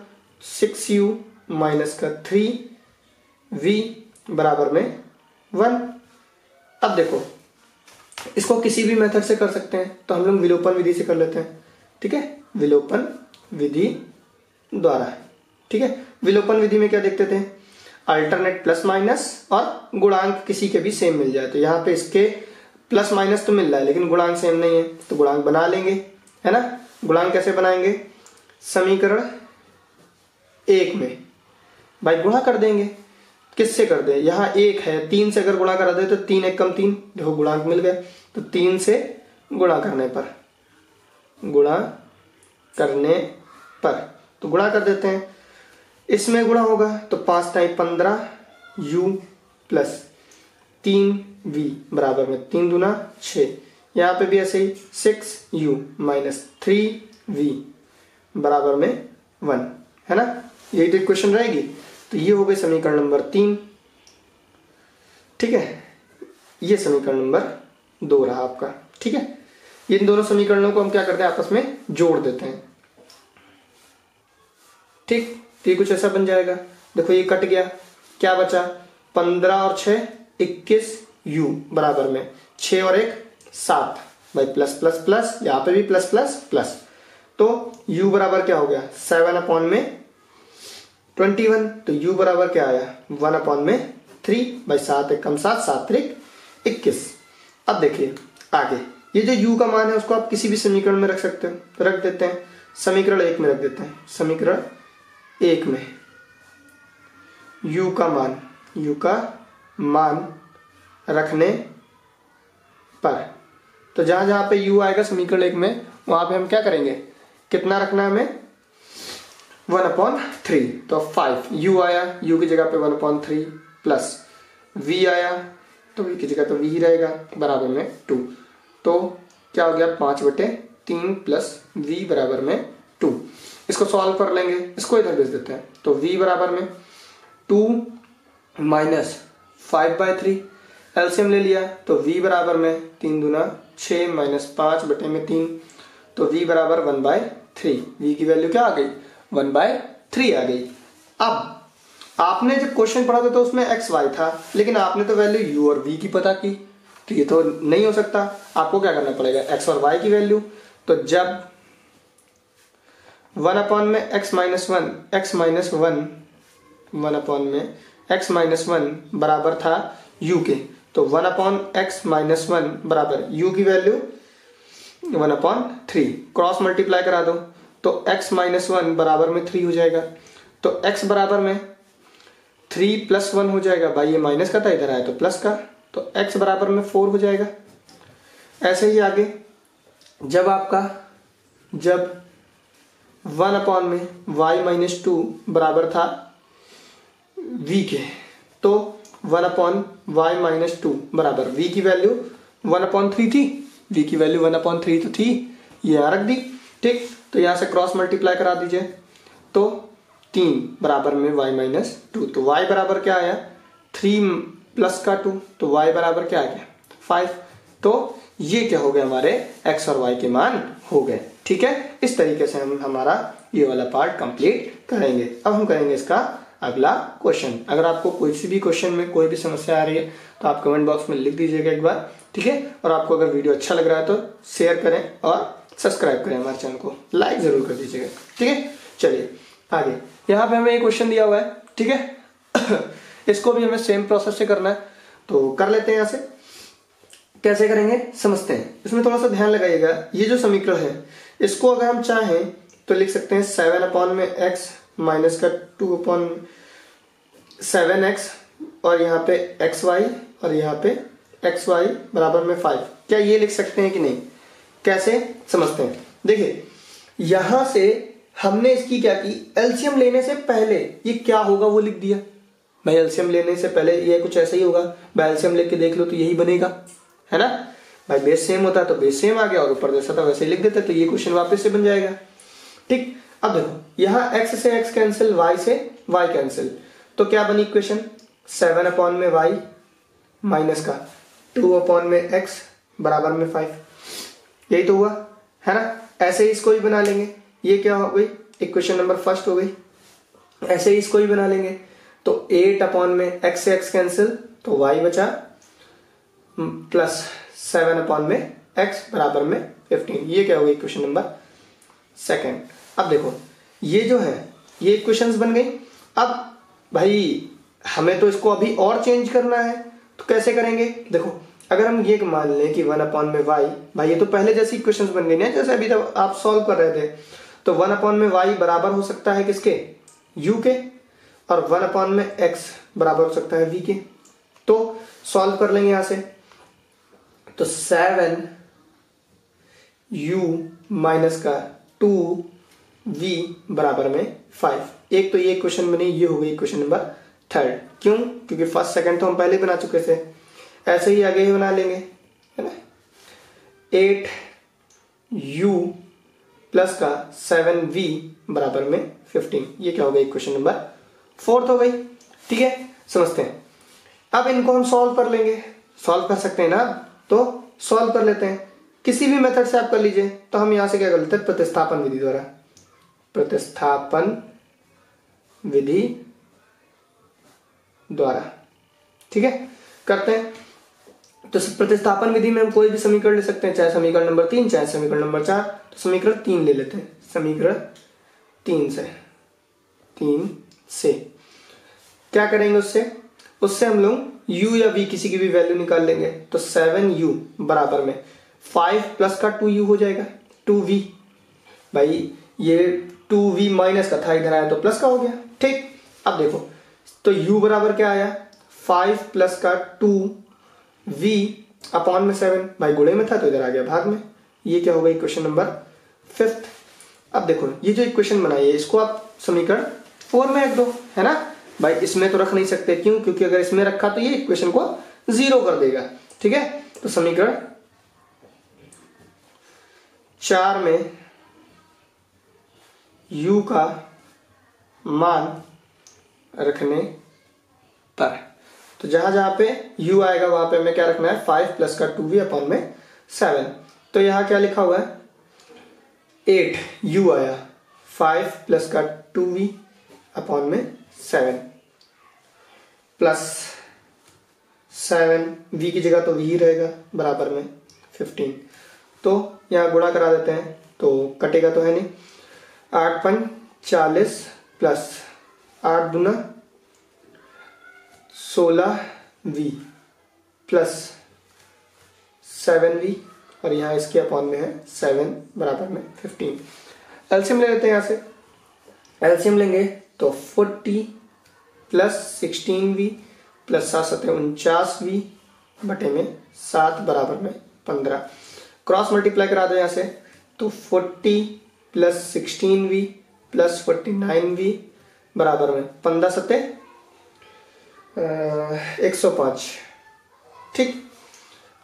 6u माइनस का 3v बराबर में 1। अब देखो इसको किसी भी मेथड से कर सकते हैं, तो हम लोग विलोपन विधि से कर लेते हैं, ठीक है, विलोपन विधि द्वारा, ठीक है। विलोपन विधि में क्या देखते थे, अल्टरनेट प्लस माइनस और गुणांक किसी के भी सेम मिल जाए, तो यहाँ पे इसके प्लस माइनस तो मिल रहा है लेकिन गुणांक सेम नहीं है, तो गुणांक बना लेंगे, है ना। गुणांक कैसे बनाएंगे, समीकरण 1 में भाई गुणा कर देंगे, किससे कर दे, यहाँ 1 है, 3 से अगर गुणा करा दे तो 3 1 कम 3, देखो गुणांक मिल गया, तो 3 से गुणा करने पर तो गुणा कर देते हैं, इसमें गुणा होगा तो 5 टाइम 15 u प्लस 3v बराबर में 3 दूना 6, यहाँ पे भी ऐसे ही 6u माइनस 3v बराबर में 1, है ना, यही तो इक्वेशन रहेगी। तो ये हो गई समीकरण नंबर 3, ठीक है। ये समीकरण नंबर 2 रहा आपका, ठीक है। इन दोनों समीकरणों को हम क्या करते हैं, आपस में जोड़ देते हैं, ठीक। तो ये कुछ ऐसा बन जाएगा, देखो ये कट गया, क्या बचा, 15 और 6 21 u बराबर में 6 और 1 7, भाई प्लस प्लस प्लस, यहाँ पे भी प्लस प्लस प्लस, तो u बराबर क्या हो गया 7 अपॉन में 21, तो u बराबर क्या आया 1 अपॉन में 3, भाई 7 एकम 7 7 3 21। अब देखिए आगे, ये जो u का मान है उसको आप किसी भी समीकरण में रख सकते हो, तो रख देते हैं, समीकरण 1 में रख देते हैं। समीकरण 1 में u का मान रखने पर, तो जहां जहां पे u आएगा समीकरण 1 में, वहां पे हम क्या करेंगे, कितना रखना है हमें 1/3, तो 5 u आया, u की जगह पे 1/3 प्लस v आया, तो v की जगह तो v ही रहेगा, बराबर में 2, तो क्या हो गया 5/3 प्लस v बराबर में 2। इसको सॉल्व कर लेंगे, इसको इधर भेज देते हैं, तो v बराबर में 2 माइनस 5/3, एलसीएम ले लिया, तो v बराबर में 3 दूना 6 माइनस 5/3, तो v बराबर 1/3, v की वैल्यू क्या आ गई 1/3 आ गई। अब आपने जब क्वेश्चन पढ़ा था तो उसमें x y था, लेकिन आपने तो वैल्यू u और v की पता की, तो ये तो नहीं हो सकता, आपको क्या करना पड़ेगा x और y की वैल्यू, तो जब 1 अपॉन में x माइनस 1 बराबर था u के, तो 1 अपॉन x माइनस 1 बराबर u की वैल्यू 1/3, क्रॉस मल्टीप्लाई करा दो, तो x माइनस 1 बराबर में 3 हो जाएगा, तो x बराबर में 3 प्लस 1 हो जाएगा, भाई ये माइनस का था, इधर आया तो प्लस का, तो x बराबर में 4 हो जाएगा। ऐसे ही आगे, जब 1 अपॉन में y माइनस 2 बराबर था v के, तो 1 अपॉन y माइनस 2 बराबर v की वैल्यू 1/3 थी, v की वैल्यू 1/3 तो थी, ये यहाँ रख दी, ठीक। तो यहाँ से क्रॉस मल्टीप्लाई करा दीजिए, तो 3 बराबर में y माइनस 2, तो y बराबर क्या आया 3 प्लस का 2, तो y बराबर क्या आ गया 5। तो ये क्या हो गया, हमारे x और y के मान हो गए, ठीक है। इस तरीके से हम हमारा ये वाला पार्ट कंप्लीट करेंगे। अब हम करेंगे इसका अगला क्वेश्चन। अगर आपको कोई सी भी क्वेश्चन में कोई भी समस्या आ रही है तो आप कमेंट बॉक्स में लिख दीजिएगा एक बार, ठीक है। और आपको अगर वीडियो अच्छा लग रहा है तो शेयर करें और सब्सक्राइब करें हमारे चैनल को, लाइक जरूर कर दीजिएगा, ठीक है। चलिए आगे, यहाँ पे हमें एक क्वेश्चन दिया हुआ है, ठीक है। इसको भी हमें सेम प्रोसेस से करना है, तो कर लेते हैं। यहाँ से कैसे करेंगे समझते हैं, इसमें थोड़ा सा ध्यान लगाइएगा। ये जो समीकरण है इसको अगर हम चाहें तो लिख सकते हैं 7 अपॉन में x माइनस का 2/7x, और यहाँ पे xy और यहाँ पे xy बराबर में 5, क्या ये लिख सकते हैं कि नहीं, कैसे समझते हैं। देखिए यहां से हमने इसकी क्या की, एलसीएम लेने से पहले ये क्या होगा वो लिख दिया, भाई एलसीएम लेने से पहले ये कुछ ऐसा ही होगा, भाई एलसीएम लेके देख लो तो यही बनेगा, है ना। भाई बेस सेम होता तो बेस सेम आ गया, और ऊपर जैसा था वैसे ही लिख देते, तो ये क्वेश्चन वापस से बन जाएगा, ठीक। अब देखो यहाँ x से x कैंसिल, y से y कैंसिल, तो क्या बनी इक्वेशन 7 अपॉन में y माइनस का 2 अपॉन में x बराबर में 5, यही तो हुआ, है ना। ऐसे ही इसको ही बना लेंगे, ये क्या हो गई इक्वेशन नंबर फर्स्ट हो गई। ऐसे ही इसको ही बना लेंगे, तो 8 अपॉन में x से x कैंसिल, तो y बचा प्लस 7 अपॉन में x बराबर में 15, ये क्या हो गई इक्वेशन नंबर सेकेंड। अब देखो ये जो है ये इक्वेशंस बन गई। अब भाई हमें तो इसको अभी और चेंज करना है, तो कैसे करेंगे, देखो अगर हम ये मान लें कि 1 अपॉन में y, भाई ये तो पहले जैसी इक्वेशंस बन गई ना, जैसे अभी तक आप सॉल्व कर रहे थे, तो 1 अपॉन में y बराबर हो सकता है किसके, u के, और 1 अपॉन में x बराबर हो सकता है v के। तो सॉल्व कर लेंगे यहां से, तो 7u माइनस का 2v बराबर में 5, एक तो ये क्वेश्चन बनी, ये हो गई क्वेश्चन नंबर थर्ड। क्यों, क्योंकि फर्स्ट सेकंड तो हम पहले बना चुके थे। ऐसे ही आगे ही बना लेंगे, है ना। 8u प्लस का 7v बराबर में 15। ये क्या हो गई, क्वेश्चन नंबर 4 हो गई। ठीक है, समझते हैं। अब इनको हम सॉल्व कर लेंगे, सॉल्व कर सकते हैं ना, तो सॉल्व कर लेते हैं। किसी भी मेथड से आप कर लीजिए। तो हम यहां से क्या कर लेते हैं, प्रतिस्थापन विधि द्वारा, प्रतिस्थापन विधि द्वारा। ठीक है, करते हैं। तो प्रतिस्थापन विधि में हम कोई भी समीकरण ले सकते हैं, चाहे समीकरण नंबर 3 चाहे समीकरण नंबर 4। तो समीकरण 3 ले लेते हैं। समीकरण 3 से क्या करेंगे, उससे हम लोग u या v किसी की भी वैल्यू निकाल लेंगे। तो 7u बराबर में 5 प्लस का 2u हो जाएगा, 2v। भाई ये 2v माइनस का था, इधर आया तो प्लस का हो गया। ठीक, अब देखो तो u बराबर क्या आया, 5 प्लस का 2v अपॉन में 7। भाई गुणे में था तो इधर आ गया भाग में। ये क्या हो गई, क्वेश्चन नंबर 5। अब देखो ये जो इक्वेशन बनाई है इसको आप समीकरण 4 में रख दो, है ना। भाई इसमें तो रख नहीं सकते, क्यों, क्योंकि अगर इसमें रखा तो ये इक्वेशन को 0 कर देगा। ठीक है, तो समीकरण 4 में u का मान रखने पर, तो जहां जहां पे u आएगा वहां पे हमें क्या रखना है, 5 प्लस का 2v अपॉन में 7। तो यहां क्या लिखा हुआ है, 8u आया, 5 प्लस का 2v अपॉन में 7 प्लस 7v की जगह तो v ही रहेगा बराबर में 15। तो यहाँ गुणा करा देते हैं तो कटेगा तो है नहीं। 8 पंच 40 प्लस 8 दूना 16v प्लस 7v और यहाँ इसके अपॉन में है 7 बराबर में 15। एलसीएम ले लेते हैं। यहाँ से एलसीएम लेंगे तो 40 प्लस 16v प्लस 7 49v बटे में 7 बराबर में 15। क्रॉस मल्टीप्लाई करा दो यहाँ से, तो 40 प्लस 16v प्लस 49v बराबर में 15 सत्ते 105। ठीक,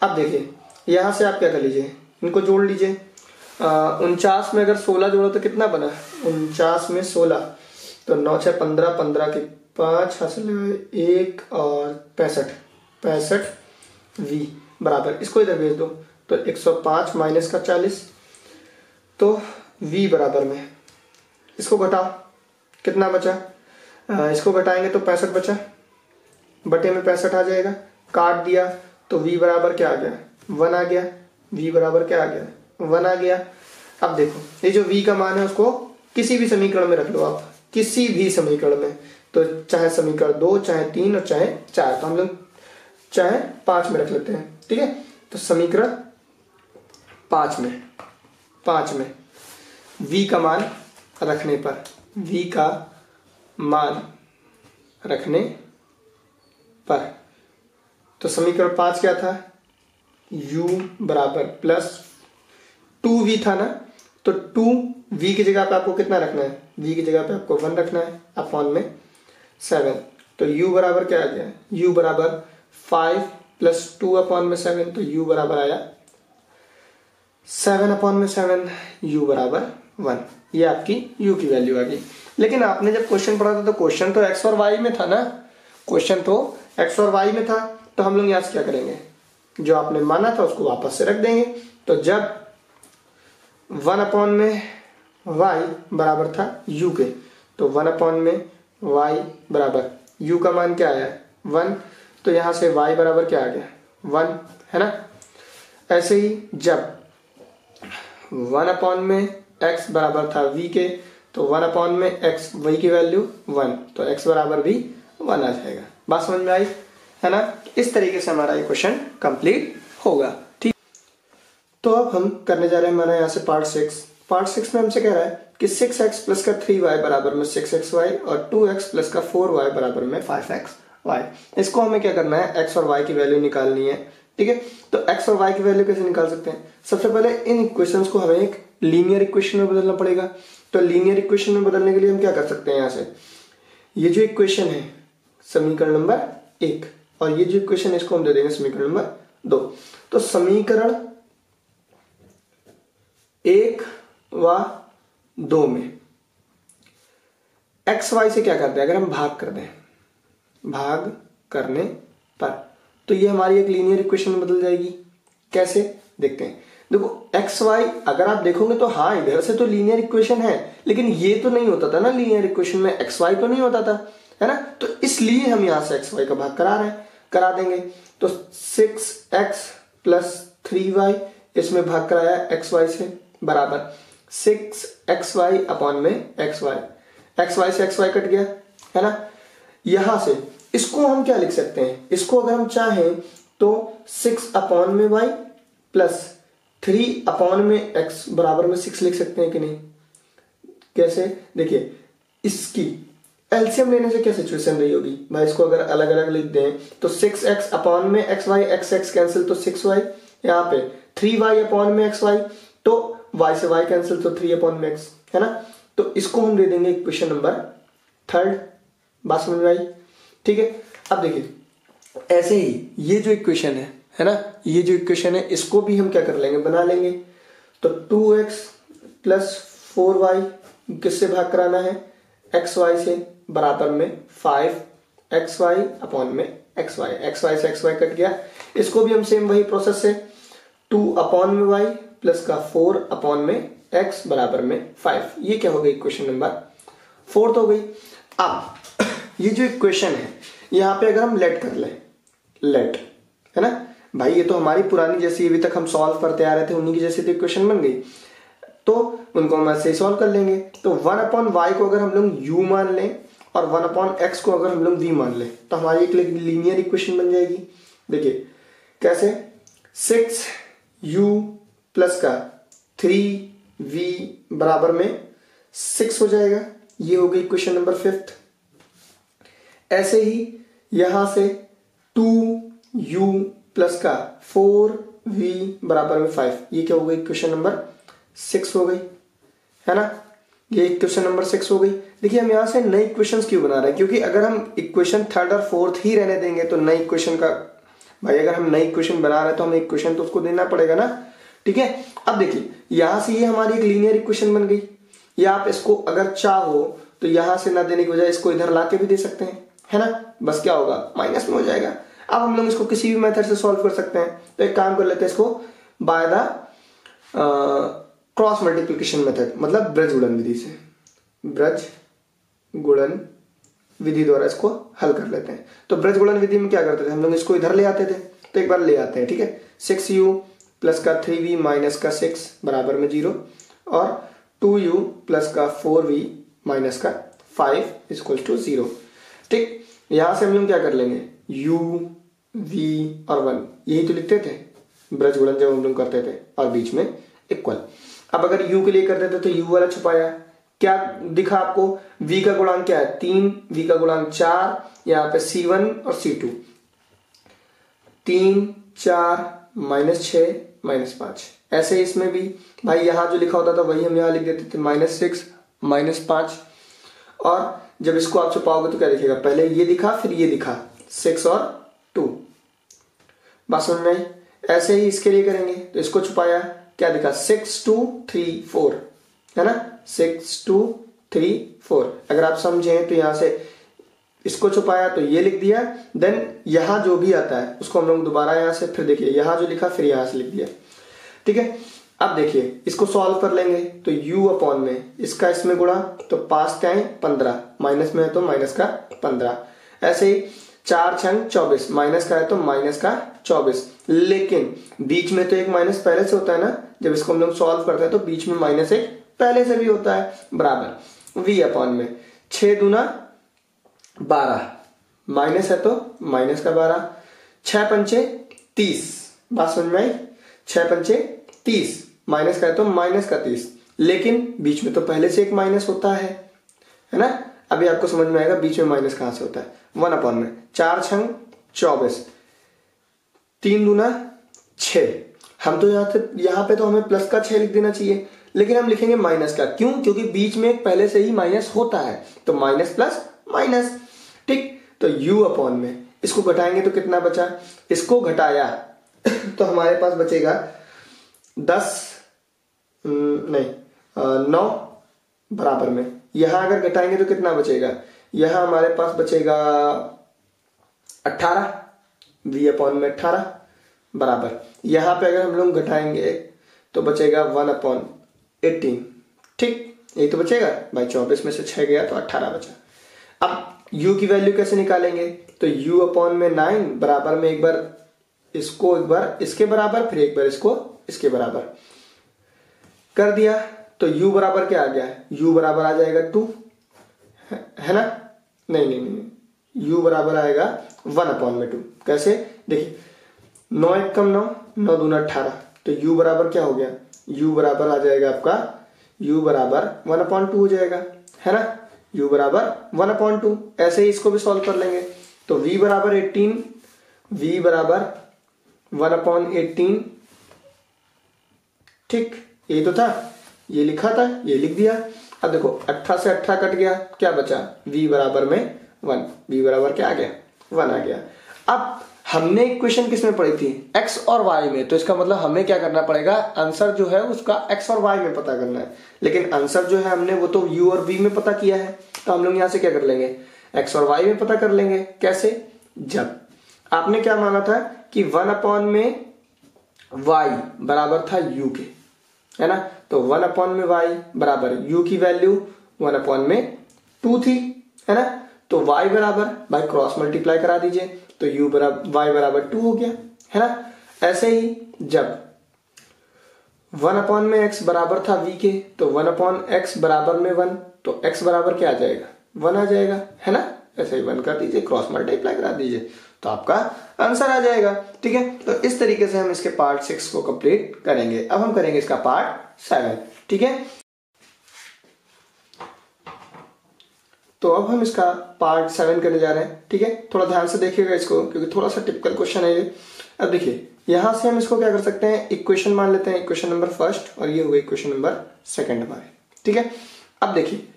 अब देखिए यहाँ से आप क्या कर लीजिए, इनको जोड़ लीजिए। 49 में अगर 16 जोड़ो तो कितना बना, 49 में 16 तो 9 6 15, 15 के 5 हासिल 1 और 65v बराबर, इसको इधर भेज दो तो 105 माइनस का 40 तो v बराबर में, इसको घटाओ कितना बचा, इसको घटाएंगे तो 65 बचा, बटे में 65 आ जाएगा, काट दिया तो v बराबर क्या आ गया, 1 आ गया। v बराबर क्या आ गया, 1 आ गया। अब देखो ये जो v का मान है उसको किसी भी समीकरण में रख लो आप, किसी भी समीकरण में, तो चाहे समीकरण 2 चाहे 3 और चाहे 4, तो हम लोग चाहे 5 में रख लेते हैं। ठीक है, तो समीकरण 5 में v का मान रखने पर, v का मान रखने पर, तो समीकरण 5 क्या था, u बराबर प्लस 2v था ना, तो 2v की जगह पे आपको कितना रखना है, v की जगह पे आपको 1 रखना है अपॉन में 7। तो u बराबर क्या आ गया, u बराबर 5 प्लस 2 अपॉन में 7, तो u बराबर आया 7 अपॉन में 7, u बराबर 1। ये आपकी u की वैल्यू आ गई। लेकिन आपने जब क्वेश्चन पढ़ा था तो क्वेश्चन तो x और y में था ना, क्वेश्चन तो x और y में था, तो हम लोग यहाँ से क्या करेंगे, जो आपने माना था उसको वापस से रख देंगे। तो जब 1 अपॉन में y बराबर था u के, तो 1 अपॉन में y बराबर u का मान क्या आया 1, तो यहाँ से y बराबर क्या आ गया 1, है ना। ऐसे ही जब 1 अपॉन में x बराबर था v के, तो 1 अपॉन में x, y की वैल्यू 1, तो x बराबर भी 1 आ जाएगा। बात समझ में आई, है ना। इस तरीके से हमारा ये क्वेश्चन कंप्लीट होगा। ठीक, तो अब हम करने जा रहे हैं हमारा यहाँ से पार्ट 6। पार्ट 6 में हमसे कह रहा है कि 6x प्लस का 3y बराबर में 6xy और 2x प्लस का 4y बराबर में 5xy। इसको हमें क्या करना है, x और y की वैल्यू निकालनी है। ठीक है, तो x और y की वैल्यू कैसे निकाल सकते हैं, सबसे पहले इन इक्वेशंस को हमें एक लीनियर इक्वेशन में बदलना पड़ेगा। तो लीनियर इक्वेशन में बदलने के लिए हम क्या कर सकते हैं, यहाँ से ये जो इक्वेशन है समीकरण नंबर 1 और ये जो इक्वेशन है इसको हम दे देंगे समीकरण नंबर 2। तो समीकरण 1 व 2 में एक्स वाई से क्या करते हैं, अगर हम भाग कर दें, भाग करने पर, तो ये हमारी एक लीनियर इक्वेशन में बदल जाएगी। कैसे देखते हैं, देखो एक्स वाई अगर आप देखोगे तो हाँ इधर से तो लीनियर इक्वेशन है, लेकिन ये तो नहीं होता था ना लीनियर इक्वेशन में, एक्स वाई तो नहीं होता था, है ना, तो इसलिए हम यहां से एक्स वाई का भाग करा रहे हैं, करा देंगे। तो 6x प्लस 3y इसमें भाग कराया एक्स वाई से बराबर 6xy अपॉन में एक्स वाई से एक्स वाई कट गया, है ना। यहां से इसको हम क्या लिख सकते हैं, इसको अगर हम चाहें तो 6 अपॉन में y प्लस 3 अपॉन में x बराबर में 6 लिख सकते हैं कि नहीं। कैसे देखिए, इसकी एलसीएम लेने से क्या सिचुएशन रही होगी भाई, इसको अगर अलग अलग लिख दें तो 6x अपॉन में xy, x कैंसिल तो 6y, यहाँ पे 3y अपॉन में xy तो y से y कैंसिल तो 3 अपॉन में x, है ना। तो इसको हम दे देंगे इक्वेशन नंबर 3, बात समझ में आई, ठीक है। अब देखिए ऐसे ही ये जो इक्वेशन है ना, ये जो इक्वेशन है इसको भी हम क्या कर लेंगे, बना लेंगे। तो 2x प्लस 4y किससे भाग कराना है, xy से बराबर में 5xy अपॉन में xy से xy कट गया। इसको भी हम सेम वही प्रोसेस से 2 अपॉन में y प्लस का 4 अपॉन में x बराबर में 5, ये क्या हो गई इक्वेशन नंबर 4 हो गई। अब ये जो इक्वेशन है यहाँ पे अगर हम लेट कर लें, लेट, है ना भाई, ये तो हमारी पुरानी जैसी अभी तक हम सॉल्व करते आ रहे थे उन्हीं की जैसी तो इक्वेशन बन गई, तो उनको हम ऐसे ही सॉल्व कर लेंगे। तो 1 अपॉन वाई को अगर हम लोग u मान लें और 1 अपॉन एक्स को अगर हम लोग v मान लें तो हमारी एक लीनियर इक्वेशन बन जाएगी। देखिए कैसे, 6u प्लस का 3v बराबर में 6 हो जाएगा, ये हो गई इक्वेशन नंबर 5। ऐसे ही यहां से 2u प्लस का 4v बराबर में 5, ये क्या हो गई इक्वेशन नंबर 6 हो गई, है ना, ये इक्वेशन नंबर 6 हो गई। देखिए हम यहां से नई इक्वेशंस क्यों बना रहे हैं, क्योंकि अगर हम इक्वेशन 3rd और 4th ही रहने देंगे तो नई इक्वेशन का भाई, अगर हम नई इक्वेशन बना रहे हैं तो हमें इक्वेशन तो उसको देना पड़ेगा ना, ठीक है। अब देखिए यहां से ये हमारी एक लीनियर इक्वेशन बन गई, या आप इसको अगर चाहो तो यहां से ना देने की बजाय इसको इधर लाके भी दे सकते हैं, है ना, बस क्या होगा माइनस में हो जाएगा। अब हम लोग इसको किसी भी मेथड से सॉल्व कर सकते हैं, तो एक काम कर लेते हैं, इसको by the cross multiplication method, मतलब ब्रज गुणन विधि से, ब्रज गुणन विधि द्वारा इसको हल कर लेते हैं। तो ब्रज गुणन विधि में क्या करते थे हम लोग, इसको इधर ले आते थे, तो एक बार ले आते हैं, ठीक है। 6u प्लस का 3v माइनस का 6 बराबर में 0 और 2u प्लस का 4v माइनस का 5 इक्वल टू 0, ठीक। यहां से हम लोग क्या कर लेंगे, u v और 1 यही तो लिखते थे ब्रज गुणन जब हम लोग करते थे, और बीच में इक्वल। अब अगर u के लिए करते थे तो u वाला छुपाया, क्या दिखा आपको, v का गुणांक क्या है 3, v का गुणांक 4, यहाँ पे c1 और c2, 3 4 -6 -5। ऐसे ही इसमें भी भाई यहां जो लिखा होता था वही हम यहाँ लिख देते थे, -6 -5, और जब इसको आप छुपाओगे तो क्या दिखेगा, पहले ये दिखा फिर ये दिखा, 6 और 2, बात समझ में आई। ऐसे ही इसके लिए करेंगे, तो इसको छुपाया, क्या दिखा 6 2 3 4, है ना, 6 2 3 4। अगर आप समझें तो यहां से इसको छुपाया तो ये लिख दिया, देन यहां जो भी आता है उसको हम लोग दोबारा यहां से, फिर देखिए यहां जो लिखा फिर यहां से लिख दिया, ठीक है। अब देखिए इसको सॉल्व कर लेंगे, तो u अपॉन में इसका इसमें गुणा, तो 5 का 15, माइनस में है तो माइनस का 15, ऐसे ही 4 6 24, माइनस का है तो माइनस का 24, लेकिन बीच में तो एक माइनस पहले से होता है ना, जब इसको हम लोग सॉल्व करते हैं तो बीच में माइनस एक पहले से भी होता है, बराबर v अपॉन में 6 दूना 12, माइनस है तो माइनस का 12, 6 पंचे 30, बात समझ में आई, 6 पंचे 30, माइनस का है तो माइनस का 30, लेकिन बीच में तो पहले से एक माइनस होता है ना। अभी आपको समझ में आएगा बीच में माइनस कहां से होता है, 1 अपॉन में 4 6 24, 3 दूना 6, हम तो यहां पे तो हमें प्लस का 6 लिख देना चाहिए, लेकिन हम लिखेंगे माइनस का, क्यों, क्योंकि बीच में पहले से ही माइनस होता है, तो माइनस प्लस माइनस, ठीक। तो u अपॉन में इसको घटाएंगे तो कितना बचा, इसको घटाया तो हमारे पास बचेगा 10 नहीं 9 बराबर में, यहां अगर घटाएंगे तो कितना बचेगा, यहां हमारे पास बचेगा 18, v अपॉन में 18 बराबर, यहां पे अगर हम लोग घटाएंगे तो बचेगा 1/18। ठीक, यही तो बचेगा भाई, 24 में से 6 गया तो 18 बचा। अब u की वैल्यू कैसे निकालेंगे, तो u अपॉन में 9 बराबर में एक बार इसको, एक बार इसके बराबर, फिर एक बार इसको इसके बराबर कर दिया तो u बराबर क्या आ गया, u बराबर आ जाएगा 2, है ना, नहीं नहीं नहीं, u बराबर आएगा 1/2। कैसे, देखिए 9 एक कम 9, 9 दूना 18, तो u बराबर क्या हो गया, u बराबर आ जाएगा आपका, u बराबर 1/2 हो जाएगा, है ना, u बराबर 1/2। ऐसे ही इसको भी सॉल्व कर लेंगे, तो v बराबर 18, v बराबर 1/18। ठीक, यही तो था, ये लिखा था, ये लिख दिया। अब देखो 18 से 18 कट गया, क्या बचा, v बराबर में 1, v बराबर क्या आ गया, 1 आ गया। अब हमने इक्वेशन किस में पढ़ी थी, x और y में, तो इसका मतलब हमें क्या करना पड़ेगा, आंसर जो है उसका x और y में पता करना है, लेकिन आंसर जो है हमने वो तो u और v में पता किया है, तो हम लोग यहां से क्या कर लेंगे, x और y में पता कर लेंगे। कैसे, जब आपने क्या माना था कि 1 में y बराबर था u के, है ना, तो 1 में y बराबर u की वैल्यू 1 में 2 थी, है ना, तो y बराबर बाय क्रॉस मल्टीप्लाई करा दीजिए, तो u बराबर y बराबर 2 हो गया, है ना। ऐसे ही जब 1 में x बराबर था v के, तो 1/x बराबर में 1, तो x बराबर क्या आ जाएगा, 1 आ जाएगा, है ना, ऐसे ही 1 कर दीजिए, क्रॉस मल्टीप्लाई करा दीजिए, तो आपका आंसर आ जाएगा। ठीक है, तो इस तरीके से हम इसके पार्ट 6 को कंप्लीट करेंगे। अब हम करेंगे इसका पार्ट 7। ठीक है, तो अब हम इसका पार्ट 7 करने जा रहे हैं। ठीक है, थोड़ा ध्यान से देखिएगा इसको, क्योंकि थोड़ा सा टिपिकल क्वेश्चन है ये। अब देखिए यहां से हम इसको क्या कर सकते हैं, इक्वेशन मान लेते हैं, इक्वेशन नंबर फर्स्ट, और ये हो गई इक्वेशन नंबर सेकंड हमारे। ठीक है, अब देखिए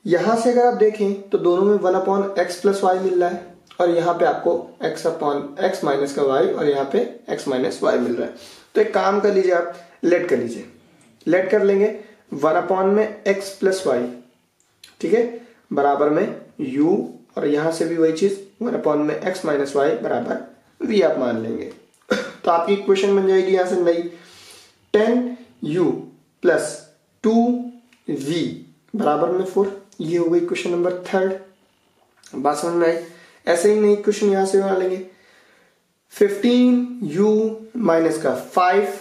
यहां से अगर आप देखें तो दोनों में 1/x प्लस वाई मिल रहा है, और यहाँ पे आपको x माइनस का y, और यहाँ पे x माइनस वाई मिल रहा है। तो एक काम कर लीजिए, आप लेट कर लीजिए, लेट कर लेंगे 1 में x प्लस वाई, ठीक है, बराबर में u, और यहां से भी वही चीज 1 में x माइनस वाई बराबर v आप मान लेंगे। तो आपकी इक्वेशन बन जाएगी यहां से नई 10u प्लस 2v बराबर में 4। ये हो गई इक्वेशन नंबर थर्ड, बात समझ में आई। ऐसे ही नई इक्वेशन यहां से बना लेंगे 15u माइनस का 5v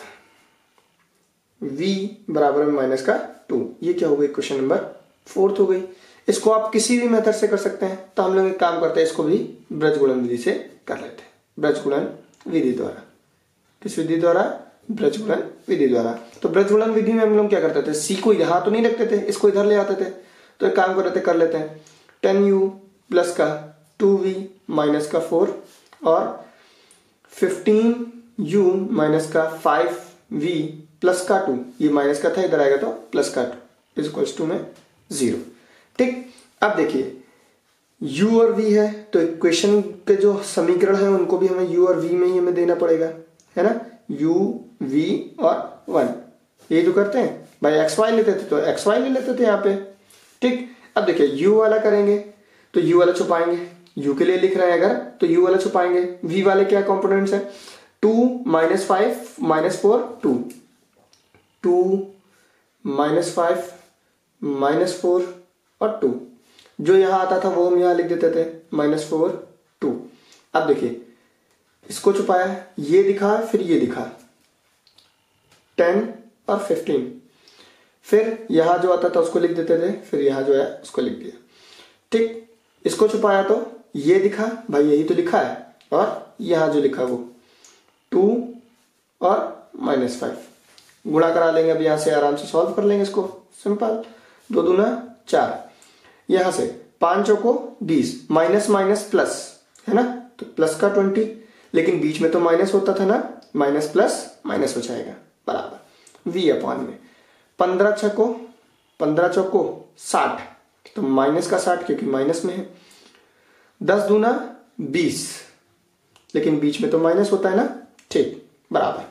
बराबर में माइनस का 2। ये क्या हो गई, इक्वेशन नंबर फोर्थ हो गई। इसको आप किसी भी मेथड से कर सकते हैं, तो हम लोग एक काम करते हैं, इसको भी ब्रजगुणन विधि से कर लेते हैं, ब्रजगुणन विधि द्वारा। किस विधि द्वारा, ब्रजगुणन विधि द्वारा। तो ब्रजगुणन विधि में हम लोग क्या करते थे, सी को यहां तो नहीं रखते थे, इसको इधर ले आते थे। तो एक काम कर लेते हैं 10u प्लस का 2v माइनस का 4 और 15u माइनस का 5v प्लस का 2, ये माइनस का था, इधर आएगा तो प्लस का 2 इज इक्वल्स टू में 0। ठीक, अब देखिए u और v है, तो इक्वेशन के जो समीकरण है उनको भी हमें u और v में ही हमें देना पड़ेगा, है ना, u v और 1। ये जो करते हैं भाई एक्स वाई लेते थे तो एक्स वाई ले लेते थे यहाँ पे। ठीक, अब देखिए u वाला करेंगे तो u वाला छुपाएंगे, u के लिए लिख रहे हैं अगर तो u वाला छुपाएंगे। v वाले क्या कंपोनेंट्स है, 2 माइनस 5 माइनस 4 2, 2 माइनस 5 माइनस 4 और 2, जो यहां आता था वो हम यहां लिख देते थे माइनस 4 2। अब देखिए इसको छुपाया, ये दिखा फिर ये दिखा 10 और 15, फिर यहां जो आता था उसको लिख देते थे, फिर यहां जो है उसको लिख दिया। ठीक, इसको छुपाया तो ये दिखा, भाई यही तो लिखा है, और यहां जो लिखा वो 2 और माइनस 5 गुणा करा लेंगे। अब यहां से आराम से सॉल्व कर लेंगे इसको, सिंपल, 2 दूना 4, यहां से 5 को 20, माइनस माइनस प्लस, है ना, तो प्लस का 20, लेकिन बीच में तो माइनस होता था ना, माइनस प्लस माइनस हो जाएगा बराबर v अपॉन में 15 चौको 60, तो माइनस का 60 क्योंकि माइनस में है, 10 दूना 20, लेकिन बीच में तो माइनस होता है ना, ठीक, बराबर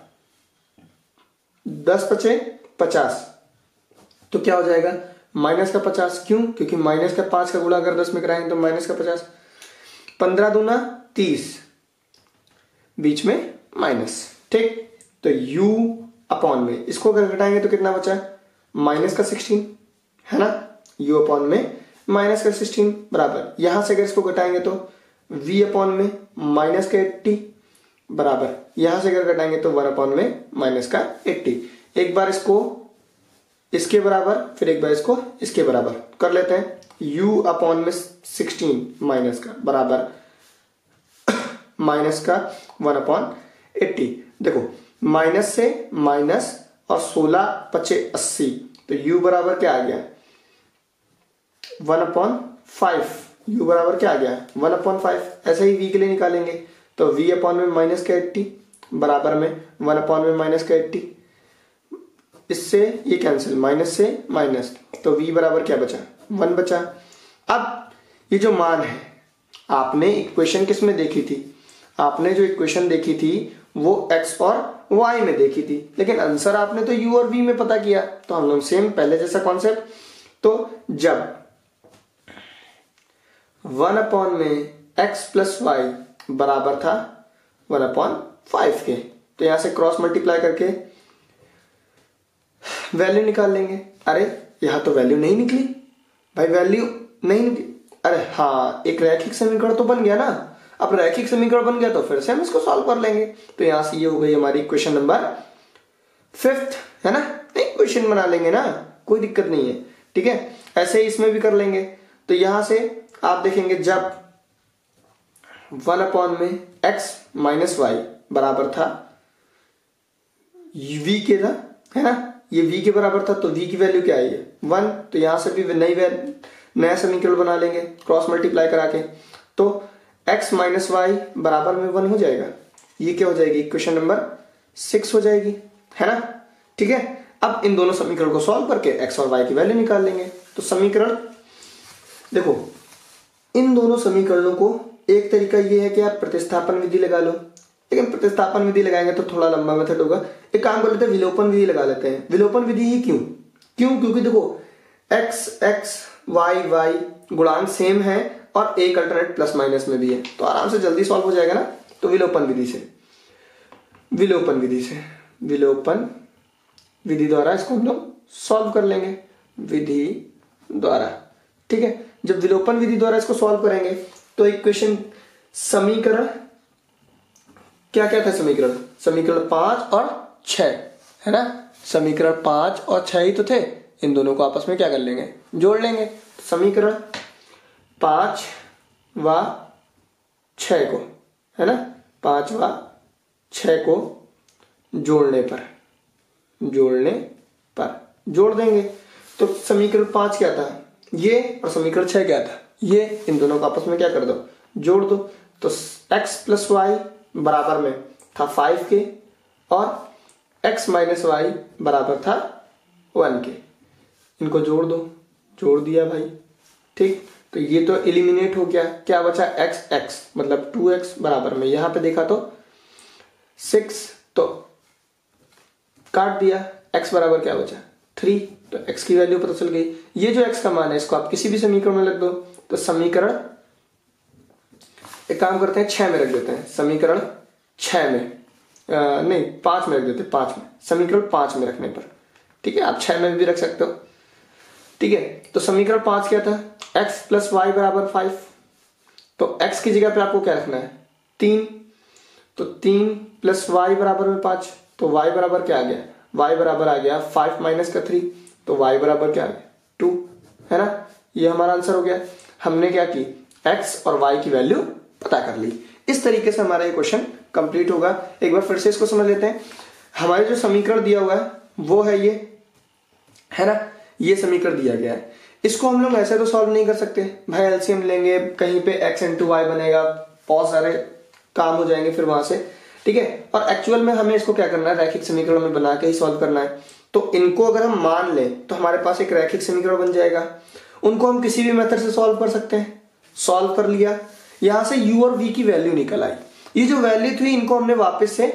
10 पचे 50, तो क्या हो जाएगा माइनस का 50, क्यों? क्योंकि माइनस का 5 का गुणा अगर 10 में कराएंगे तो माइनस का 50, 15 दूना 30, बीच में माइनस, ठीक। तो u अपॉन में इसको अगर घटाएंगे तो कितना बचा? माइनस का 16, है ना। u अपॉन में माइनस का 16 बराबर, यहां से अगर इसको घटाएंगे तो v अपॉन में माइनस का 80 बराबर, यहां से अगर घटाएंगे तो 1 अपॉन में माइनस का 80। एक बार इसको इसके बराबर, फिर एक बार इसको इसके बराबर कर लेते हैं। u अपॉन में 16 माइनस का बराबर माइनस का 1 अपॉन 80। देखो माइनस से माइनस और 16 पचे 80, तो u बराबर क्या आ गया? 1 अपॉन 5। u बराबर क्या आ गया? 1 अपॉन 5। ऐसे ही v के लिए निकालेंगे तो v अपॉन में माइनस का 80 बराबर में 1 अपॉन में माइनस का 80, इससे ये कैंसिल, माइनस से माइनस, तो v बराबर क्या बचा? 1 बचा। अब ये जो मान है, आपने इक्वेशन किस में देखी थी? आपने जो इक्वेशन देखी थी वो x और y में देखी थी, लेकिन आंसर आपने तो u और v में पता किया। तो हम लोग सेम पहले जैसा कॉन्सेप्ट, तो जब 1 अपॉन में x प्लस वाई बराबर था 1 अपॉन 5 के, तो यहां से क्रॉस मल्टीप्लाई करके वैल्यू निकाल लेंगे। अरे यहां तो वैल्यू नहीं निकली भाई, वैल्यू नहीं निकली। अरे हाँ, एक रैखिक समीकरण तो बन गया ना। अब रैखिक समीकरण बन गया तो फिर से हम इसको सॉल्व कर लेंगे। तो यहां से ये हो गई हमारी इक्वेशन नंबर 5, है ना। नहीं, क्वेश्चन बना लेंगे ना, कोई दिक्कत नहीं है, ठीक है। ऐसे ही इसमें भी कर लेंगे। तो यहां से आप देखेंगे जब 1 अपॉन में x माइनस वाई बराबर था v के था, है ना, ये v के बराबर था, तो v की वैल्यू क्या आई है? 1। तो यहां से भी नया समीकरण बना लेंगे क्रॉस मल्टीप्लाई करा के, तो x माइनस वाई बराबर में 1 हो जाएगा। ये क्या हो जाएगी? इक्वेशन नंबर 6 हो जाएगी, है ना, ठीक है। अब इन दोनों समीकरण को सॉल्व करके x और y की वैल्यू निकाल लेंगे। तो समीकरण देखो, इन दोनों समीकरणों को एक तरीका ये है कि आप प्रतिस्थापन विधि लगा लो, लेकिन प्रतिस्थापन विधि लगाएंगे तो थोड़ा लंबा मेथड होगा। एक काम कर लेते हैं, विलोपन विधि लगा लेते हैं। विलोपन विधि ही क्यों? क्योंकि देखो x x y y गुणांक सेम है और एक अल्टरनेट प्लस माइनस में भी है, तो आराम से जल्दी सॉल्व हो जाएगा ना। तो विलोपन विधि द्वारा इसको हम लोग सॉल्व कर लेंगे, विधि द्वारा, ठीक है। जब विलोपन विधि द्वारा इसको सॉल्व करेंगे तो इक्वेशन समीकरण क्या क्या था? समीकरण 5 और 6, है ना। समीकरण 5 और 6 ही तो थे। इन दोनों को आपस में क्या कर लेंगे? जोड़ लेंगे। समीकरण 5 व 6 को, है ना, 5 व 6 को जोड़ने पर जोड़ देंगे। तो समीकरण 5 क्या था? ये, और समीकरण 6 क्या था? ये। इन दोनों को आपस में क्या कर दो? जोड़ दो। तो x प्लस वाई बराबर में था 5 के और x माइनस वाई बराबर था 1 के। इनको जोड़ दो, जोड़ दिया भाई, ठीक। तो ये तो एलिमिनेट हो गया। क्या बचा? x मतलब 2x बराबर में, यहां पे देखा तो 6, तो काट दिया। x बराबर क्या बचा? 3। तो x की वैल्यू पता चल गई। ये जो x का मान है इसको आप किसी भी समीकरण में रख दो। तो समीकरण, एक काम करते हैं 6 में रख देते हैं। समीकरण 6 में नहीं 5 में रख देते हैं, 5 में, समीकरण 5 में रखने पर, ठीक है। आप 6 में भी रख सकते हो, ठीक है। तो समीकरण 5 क्या था? x प्लस वाई बराबर 5। तो x की जगह पे आपको क्या रखना है? 3। तो 3 प्लस वाई बराबर में 5, तो y बराबर क्या आ गया? y बराबर आ गया 5 माइनस का 3, तो y बराबर क्या आ गया? 2, है ना। ये हमारा आंसर हो गया। हमने क्या की? x और y की वैल्यू पता कर ली। इस तरीके से हमारा ये क्वेश्चन कंप्लीट होगा। एक बार फिर से इसको समझ लेते हैं। हमारे जो समीकरण दिया हुआ है वो है ये, है ना, ये समीकरण दिया गया है। इसको हम लोग ऐसे तो सॉल्व नहीं कर सकते भाई, एलसीएम लेंगे, कहीं पे x इंटू वाई बनेगा, बहुत सारे काम हो जाएंगे फिर वहां से, ठीक है। और एक्चुअल में हमें इसको क्या करना है? रैखिक समीकरण में बना के ही सॉल्व करना है। तो इनको अगर हम मान लें तो हमारे पास एक रैखिक समीकरण बन जाएगा। उनको हम किसी भी मेथड से सॉल्व कर सकते हैं। सॉल्व कर लिया, यहां से u और v की वैल्यू निकल आई। ये जो वैल्यू थी इनको हमने वापस से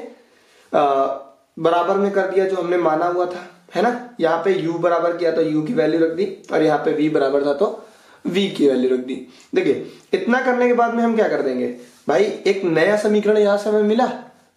बराबर में कर दिया जो हमने माना हुआ था, है ना। यहाँ पे u बराबर किया तो u की वैल्यू रख दी, और यहाँ पे v बराबर था तो v की वैल्यू रख दी। देखिए इतना करने के बाद में हम क्या कर देंगे भाई, एक नया समीकरण यहाँ से हमें मिला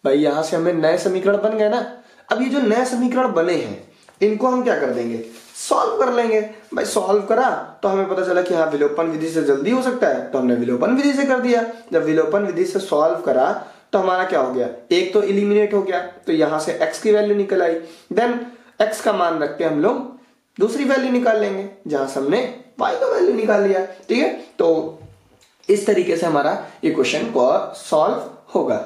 भाई, यहाँ से हमें नए समीकरण बन गए ना। अब ये जो नए समीकरण बने हैं इनको हम क्या कर देंगे, सॉल्व कर लेंगे भाई। सॉल्व करा तो हमें पता चला कि हाँ विलोपन विधि से जल्दी हो सकता है, तो हमने विलोपन विधि से कर दिया। जब विलोपन विधि से सॉल्व करा तो हमारा क्या हो गया, एक तो इलिमिनेट हो गया, तो यहां से x की वैल्यू निकल आई। देन x का मान रख के हम लोग दूसरी वैल्यू निकाल लेंगे जहां से हमने y का वैल्यू निकाल लिया। ठीक है, तो इस तरीके से हमारा ये क्वेश्चन को सॉल्व होगा।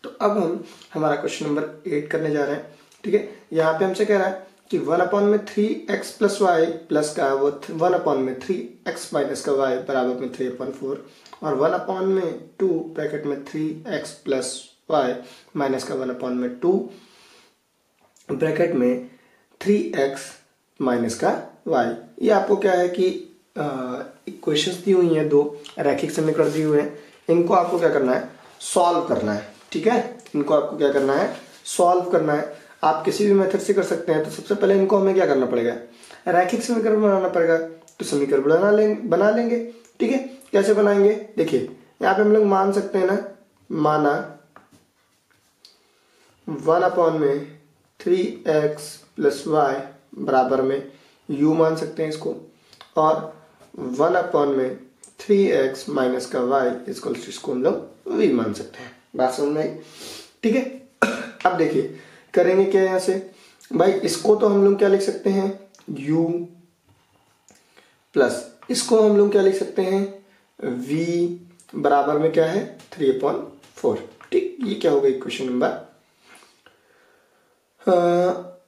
तो अब हम हमारा क्वेश्चन नंबर 8 करने जा रहे हैं। ठीक है, यहाँ पे हमसे कह रहा है कि 1/3x प्लस वाई प्लस का वो 1/3x माइनस का y बराबर में 3/4 और 1/2 ब्रैकेट में 3x प्लस वाई माइनस का 1/2 ब्रैकेट में 3x माइनस का y। ये आपको क्या है कि इक्वेशंस दी हुई हैं, दो रैखिक समीकरण दिए हुए हैं, इनको आपको क्या करना है, सॉल्व करना है। ठीक है, इनको आपको क्या करना है, सॉल्व करना है। आप किसी भी मेथड से कर सकते हैं। तो सबसे पहले इनको हमें क्या करना पड़ेगा, रैखिक समीकरण बनाना पड़ेगा। तो समीकरण बना लेंगे। ठीक है, कैसे बनाएंगे, देखिए यहाँ पे हम लोग मान सकते हैं ना, माना 1/3x प्लस वाई बराबर में u मान सकते हैं इसको, और 1/3x माइनस का y इसको हम लोग v मान सकते हैं। बात समझ में आई। ठीक है, अब देखिए करेंगे क्या यहां से भाई, इसको तो हम लोग क्या लिख सकते हैं, u प्लस इसको हम लोग क्या लिख सकते हैं, v बराबर में क्या है 3/4। ठीक, ये क्या होगा, इक्वेशन नंबर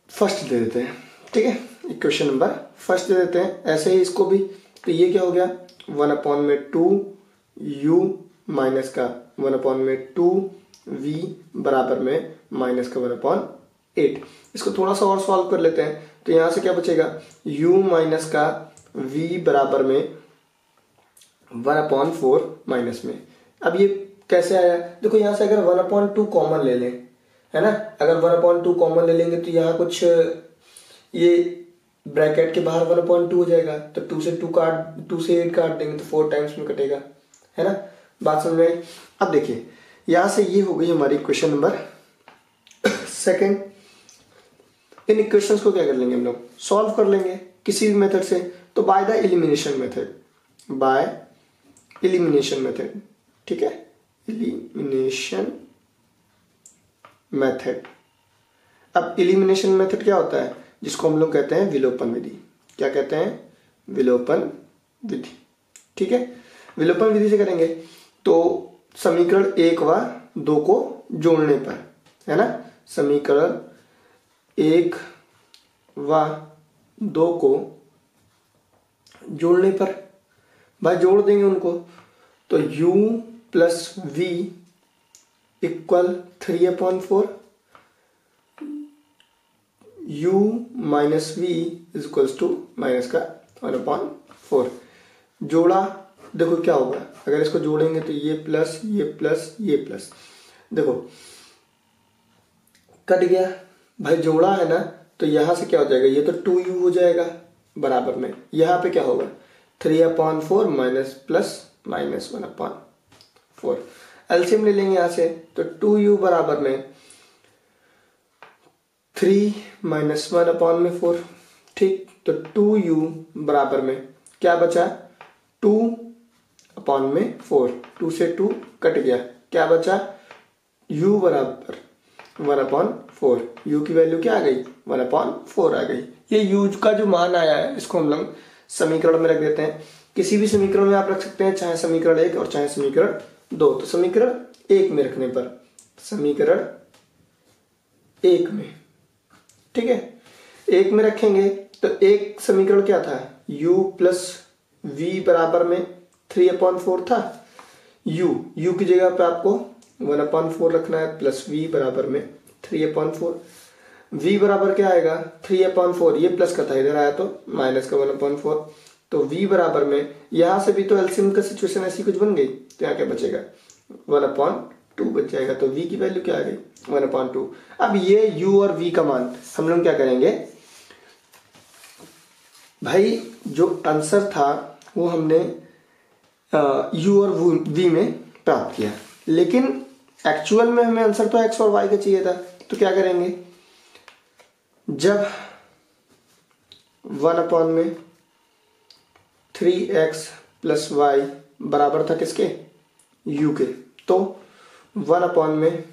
फर्स्ट दे देते हैं। ठीक है, इक्वेशन नंबर फर्स्ट दे देते हैं। ऐसे ही इसको भी, तो ये क्या हो गया 1/2 u माइनस का 1/2 v बराबर में माइनस का 1/8। इसको थोड़ा सा और सॉल्व कर लेते हैं। तो यहां से क्या बचेगा, u माइनस का v बराबर में 1/4 माइनस में। अब ये कैसे आया, देखो यहां से अगर 1/2 कॉमन ले लें, है ना, अगर 1/2 कॉमन ले लेंगे तो यहाँ कुछ ये ब्रैकेट के बाहर 1/2 हो जाएगा, तो 2 से 8 काट देंगे तो 4 टाइम्स में कटेगा, है ना। बात समझ में आई। अब देखिए यहां से ये हो गई हमारी क्वेश्चन नंबर सेकंड। इन इक्वेशंस को क्या कर लेंगे, हम लोग सॉल्व कर लेंगे किसी भी मेथड से। तो by the elimination method, by elimination method. ठीक है, एलिमिनेशन मेथड। अब एलिमिनेशन मेथड क्या होता है, जिसको हम लोग कहते हैं विलोपन विधि। क्या कहते हैं, विलोपन विधि। ठीक है, विलोपन विधि से करेंगे तो समीकरण 1 व 2 को जोड़ने पर, है ना, समीकरण 1 व 2 को जोड़ने पर भाई जोड़ देंगे उनको, तो u plus v equal 3/4, u minus v equals to minus का 1/4। जोड़ा, देखो क्या होगा, अगर इसको जोड़ेंगे तो ये प्लस ये प्लस ये प्लस, देखो कट गया भाई, जोड़ा है ना, तो यहां से क्या हो जाएगा, ये तो 2u हो जाएगा बराबर में, यहाँ पे क्या होगा 3/4 माइनस प्लस माइनस 1/4। एलसीएम ले लेंगे यहाँ से, तो 2u बराबर में 3 माइनस 1/4। ठीक, तो 2u बराबर में क्या बचा, 2/4, 2 से 2 कट गया, क्या बचा, u बराबर 1/4। u की वैल्यू क्या आ गई, 1/4 आ गई। ये u का जो मान आया है इसको हम लोग समीकरण में रख देते हैं। किसी भी समीकरण में आप रख सकते हैं, चाहे समीकरण 1 और चाहे समीकरण 2। तो समीकरण 1 में रखने पर, समीकरण 1 में, ठीक है, 1 में रखेंगे तो एक समीकरण क्या था, u प्लस v बराबर में 3/4 था। u की जगह पे आपको 1/4 रखना है, प्लस v बराबर में 3/4। v बराबर क्या आएगा 3/4, ये प्लस का था, इधर आया तो माइनस का 1/4। तो v बराबर में, यहां से भी तो एलसीएम का सिचुएशन ऐसी कुछ बन गई, तो यहाँ क्या बचेगा 1/2 बच जाएगा। तो v की वैल्यू क्या आ गई 1/2। अब ये u और v का मान हम लोग क्या करेंगे, भाई जो आंसर था वो हमने u और v में प्राप्त किया, लेकिन एक्चुअल में हमें आंसर तो x और y का चाहिए था। तो क्या करेंगे, जब 1 में 3x प्लस वाई बराबर था किसके, u के, तो 1 में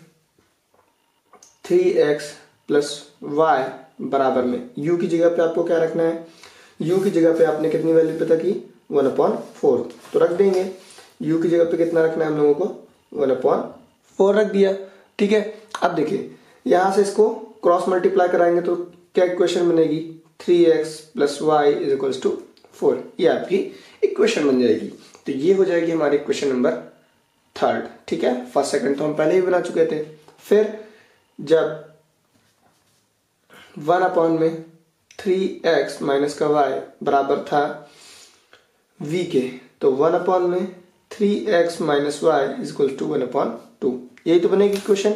3x प्लस वाई बराबर में u की जगह पे आपको क्या रखना है, u की जगह पे आपने कितनी वैल्यू पता की 1/4, तो रख देंगे u की जगह पे कितना रखना है हम लोगों को 1/4 रख दिया। ठीक है, अब देखिए यहां से इसको क्रॉस मल्टीप्लाई कराएंगे तो क्या इक्वेशन बनेगी, 3x plus y is equals to 4, ये आपकी इक्वेशन बन जाएगी। तो ये हो जाएगी हमारी इक्वेशन नंबर 3। ठीक है, फर्स्ट सेकंड तो हम पहले ही बना चुके थे। फिर जब 1 में 3x माइनस का y बराबर था v के, तो 1 में 3x minus y is equal to 1/2, यही तो बनेगी इक्वेशन।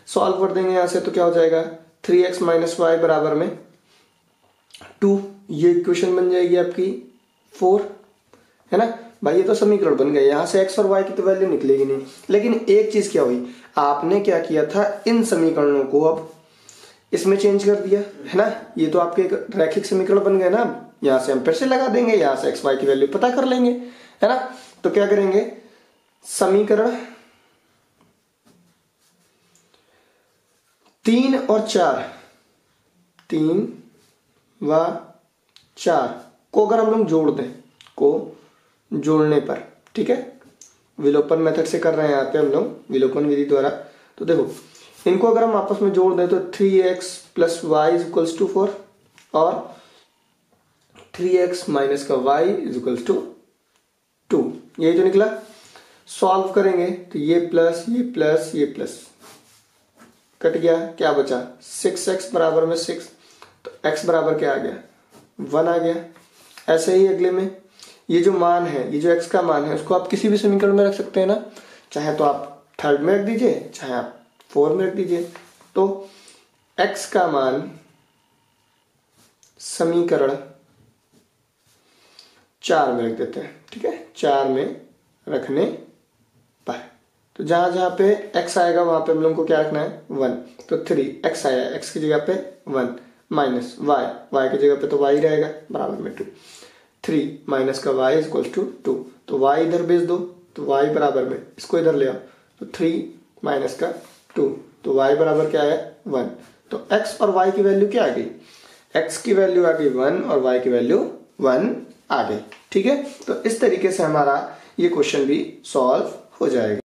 सॉल्व कर देंगे यहां से तो क्या हो जाएगा, 3x माइनस वाई बराबर में 2, ये इक्वेशन बन जाएगी आपकी 4, है ना भाई। ये तो समीकरण बन गए, यहां से x और y की तो वैल्यू निकलेगी नहीं। लेकिन एक चीज क्या हुई, आपने क्या किया था, इन समीकरणों को अब इसमें चेंज कर दिया, है ना। ये तो आपके एक रैखिक समीकरण बन गए ना। यहां से हम फिर से लगा देंगे, यहां से x y की वैल्यू पता कर लेंगे, है ना। तो क्या करेंगे, समीकरण 3 और 4, 3 व 4 को अगर हम लोग जोड़ दें, को जोड़ने पर, ठीक है, विलोपन मेथड से कर रहे हैं यहाँ पे हम लोग, विलोपन विधि द्वारा। तो देखो इनको अगर हम आपस में जोड़ दें तो 3x plus y is equals to 4 और 3x माइनस का y इज इक्वल्स टू 2, यही तो निकला। सॉल्व करेंगे तो ये प्लस ये प्लस ये प्लस कट गया, क्या बचा 6x बराबर में 6, तो x बराबर क्या आ गया 1 आ गया। ऐसे ही अगले में ये जो मान है, ये जो x का मान है, उसको आप किसी भी समीकरण में रख सकते हैं ना, चाहे तो आप 3rd में रख दीजिए, चाहे आप 4 में रख दीजिए। तो x का मान समीकरण 4 में रख देते हैं, ठीक है, 4 में रखने पर, तो जहां जहां पे x आएगा वहां पे हम लोग को क्या रखना है 1, तो 3x आया, x की जगह पे 1 माइनस y की जगह पे तो y रहेगा बराबर में 2, 3 माइनस का y इज इक्वल टू 2, तो y इधर भेज दो तो y बराबर में, इसको इधर ले आओ तो 3 माइनस का 2, तो y बराबर क्या है 1। तो x और y की वैल्यू क्या आ गई, x की वैल्यू आ गई 1 और y की वैल्यू 1 आ गई। ठीक है, तो इस तरीके से हमारा ये क्वेश्चन भी सॉल्व हो जाएगा।